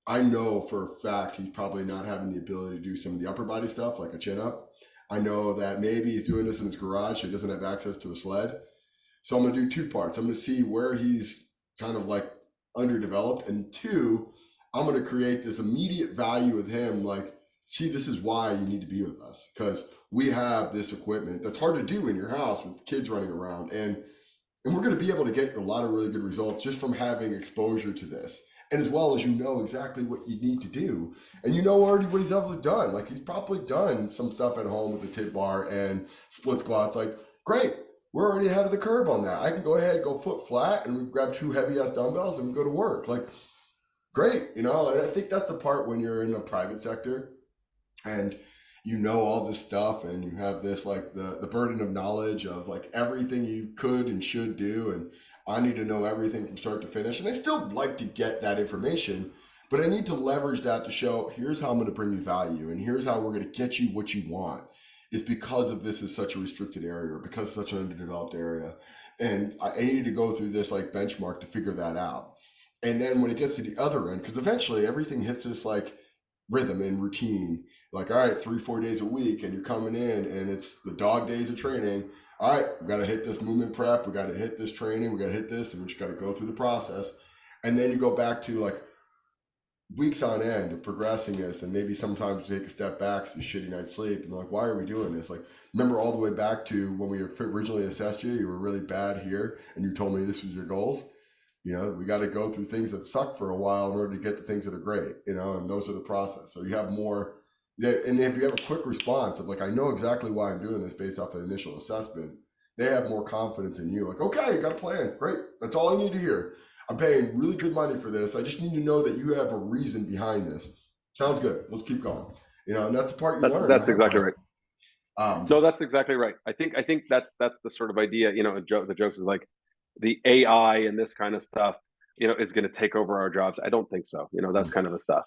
S1: I know for a fact he's probably not having the ability to do some of the upper body stuff like a chin up. I know that maybe he's doing this in his garage, so he doesn't have access to a sled. So I'm going to do two parts. I'm going to see where he's kind of like underdeveloped, and two, I'm going to create this immediate value with him. Like, see, this is why you need to be with us because we have this equipment that's hard to do in your house with kids running around, and we're going to be able to get a lot of really good results just from having exposure to this. And as well as you know exactly what you need to do, and you know already what he's ever done. Like he's probably done some stuff at home with the tip bar and split squats. Like, great, we're already ahead of the curve on that. I can go ahead, go foot flat, and we grab two heavy ass dumbbells and we go to work. Like, great, you know. And I think that's the part when you're in the private sector and you know all this stuff and you have this like the burden of knowledge of like everything you could and should do, and I need to know everything from start to finish, and I still like to get that information, but I need to leverage that to show here's how I'm going to bring you value and here's how we're going to get you what you want. Is because of this is such a restricted area or because it's such an underdeveloped area, and I needed to go through this like benchmark to figure that out. And then when it gets to the other end, because eventually everything hits this like rhythm and routine, like all right, 3 4 days a week and you're coming in and it's the dog days of training. All right, we got to hit this movement prep, we got to hit this training, we got to hit this, and we just got to go through the process. And then you go back to like weeks on end of progressing this, and maybe sometimes you take a step back, it's a shitty night's sleep, and like, why are we doing this? Like, remember all the way back to when we originally assessed you, you were really bad here, and you told me this was your goals. You know, we got to go through things that suck for a while in order to get to things that are great, you know, and those are the process. So you have more, yeah, and if you have a quick response of like, I know exactly why I'm doing this based off the initial assessment, they have more confidence in you. Like, okay, you got a plan. Great. That's all I need to hear. I'm paying really good money for this. I just need to know that you have a reason behind this. Sounds good. Let's keep going. You know, and that's the part you learn the
S2: That's
S1: hard
S2: exactly
S1: way.
S2: right.
S1: Um,
S2: No, that's exactly right. I think that's the sort of idea. You know, the jokes is like the AI and this kind of stuff. You know, is going to take over our jobs. I don't think so. You know, that's kind of the stuff.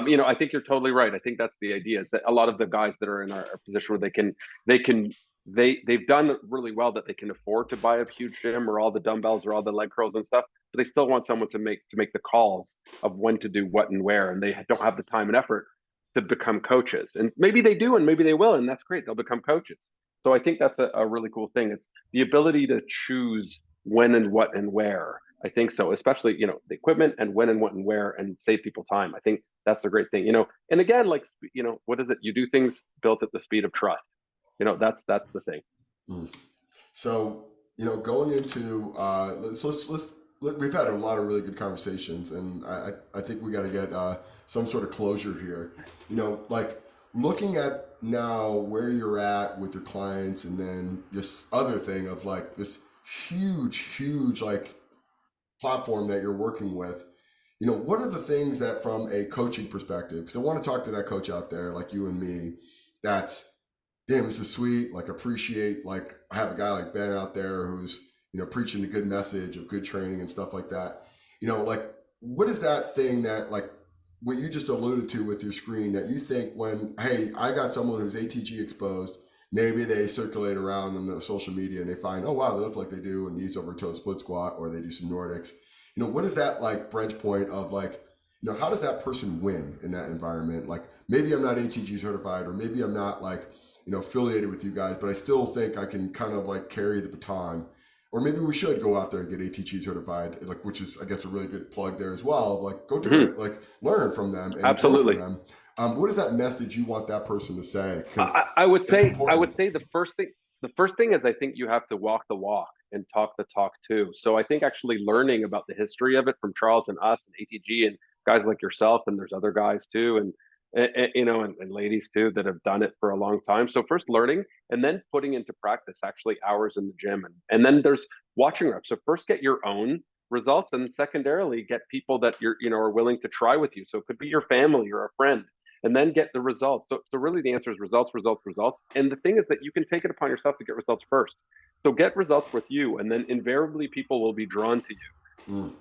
S2: You know, I think you're totally right. I think that's the idea is that a lot of the guys that are in our position where they can they've done really well that they can afford to buy a huge gym or all the dumbbells or all the leg curls and stuff, but they still want someone to make the calls of when to do what and where, and they don't have the time and effort to become coaches. And maybe they do, and maybe they will, and that's great. They'll become coaches. So I think that's a really cool thing. It's the ability to choose when and what and where. I think so, especially, you know, the equipment and when and what and where, and save people time. I think that's a great thing, you know. And again, like, you know, what is it? You do things built at the speed of trust. You know, that's the thing.
S1: mm. So, you know, going into we've had a lot of really good conversations, and I think we got to get some sort of closure here. You know, like looking at now where you're at with your clients, and then this other thing of like this huge like platform that you're working with. You know, what are the things that from a coaching perspective, because I want to talk to that coach out there like you and me, that's damn, this is sweet. Like appreciate, like I have a guy like Ben out there who's, you know, preaching the good message of good training and stuff like that. You know, like what is that thing that like what you just alluded to with your screen that you think when, hey, I got someone who's ATG exposed, maybe they circulate around in the social media and they find, oh wow, they look like they do and these over toe split squat or they do some Nordics. You know, what is that like branch point of like, you know, how does that person win in that environment? Like maybe I'm not ATG certified or maybe I'm not like, you know, affiliated with you guys, but I still think I can kind of like carry the baton. Or maybe we should go out there and get ATG certified, like which is I guess a really good plug there as well. Like go do
S2: Mhm.
S1: it, like learn from them and grow from
S2: Absolutely.
S1: them. What is that message you want that person to say? Because it's
S2: I
S1: important.
S2: would say the first thing is I think you have to walk the walk and talk the talk too. So I think actually learning about the history of it from Charles and us and ATG and guys like yourself, and there's other guys too, and you know, and ladies too that have done it for a long time. So first learning and then putting into practice actually hours in the gym, and then there's watching reps. So first get your own results, and secondarily get people that you're, you know, are willing to try with you. So it could be your family or a friend, and then get the results. So really the answer is results, results, results. And the thing is that you can take it upon yourself to get results first. So get results with you, and then invariably people will be drawn to you.
S1: Mm.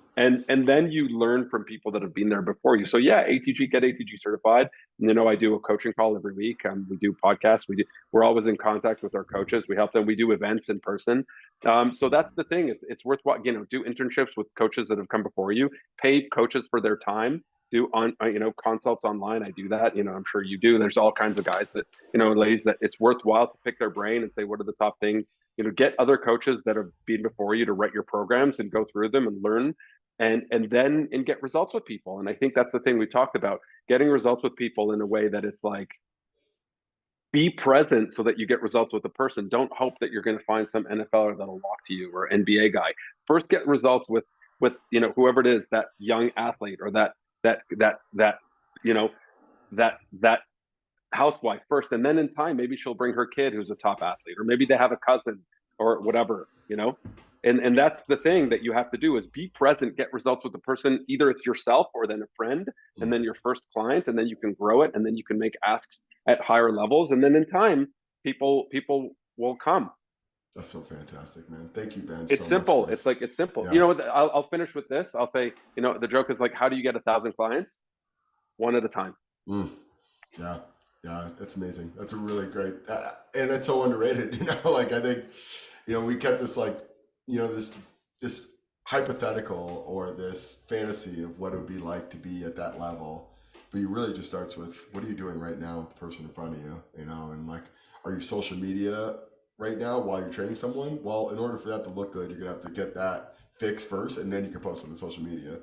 S2: And then you learn from people that have been there before you. So yeah, ATG, get ATG certified. And, you know, I do a coaching call every week. We do podcasts. We're always in contact with our coaches. We help them. We do events in person. So that's the thing. It's worthwhile. You know, do internships with coaches that have come before you. Pay coaches for their time, do on, consults online. I do that. I'm sure you do. There's all kinds of guys that, ladies, that it's worthwhile to pick their brain and say, what are the top things? Get other coaches that have been before you to write your programs and go through them and learn, and get results with people. And I think that's the thing we talked about, getting results with people in a way that it's like, be present so that you get results with the person. Don't hope that you're going to find some NFLer that'll walk to you, or NBA guy. First, get results with whoever it is, that young athlete, or that you know that housewife first, and then in time maybe she'll bring her kid who's a top athlete, or maybe they have a cousin or whatever. And that's the thing that you have to do, is be present, get results with the person. Either it's yourself, or then a friend, and then your first client, and then you can grow it, and then you can make asks at higher levels, and then in time people will come.
S1: That's so fantastic, man. Thank you, Ben, so
S2: It's
S1: much for
S2: simple.
S1: this.
S2: It's simple.
S1: Yeah.
S2: I'll finish with this. I'll say, the joke is like, how do you get 1,000 clients? One at a time.
S1: Mm. Yeah, yeah, it's amazing. That's a really great, and it's so underrated. Like I think, we get this like, this hypothetical or this fantasy of what it would be like to be at that level, but you really just starts with what are you doing right now with the person in front of you, and like, are you social media right now while you're training someone? Well, in order for that to look good, you're gonna have to get that fixed first, and then you can post on the social media.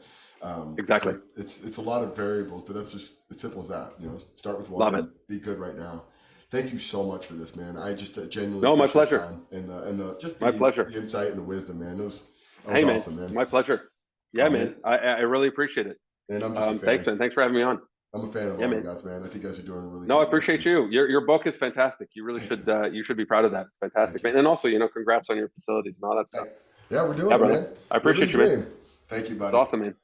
S2: Exactly.
S1: So it's a lot of variables, but that's just it's simple as that. Start with one
S2: Love it.
S1: and be good right now. Thank you so much for this, man. I just genuinely
S2: No, my
S1: appreciate the
S2: pleasure.
S1: time and the just
S2: My
S1: the,
S2: pleasure.
S1: the insight and the wisdom, man. That was
S2: Hey, man,
S1: awesome, man.
S2: my pleasure. Yeah, man.
S1: Man.
S2: I really appreciate it.
S1: And I'm just a fan.
S2: Thanks, man. Thanks for having me on.
S1: I'm a fan of
S2: Yeah,
S1: all you
S2: man.
S1: guys, man. I think you guys are doing really
S2: No,
S1: good
S2: I
S1: work.
S2: appreciate you. Your book is fantastic. You really should you should be proud of that. It's fantastic,
S1: Thank you.
S2: man. And also, congrats on your facilities and all that stuff.
S1: Yeah, we're doing
S2: Yeah,
S1: it,
S2: brother.
S1: man.
S2: I
S1: Living
S2: appreciate
S1: the
S2: you, man.
S1: dream. Thank you,
S2: It's
S1: buddy.
S2: awesome, man.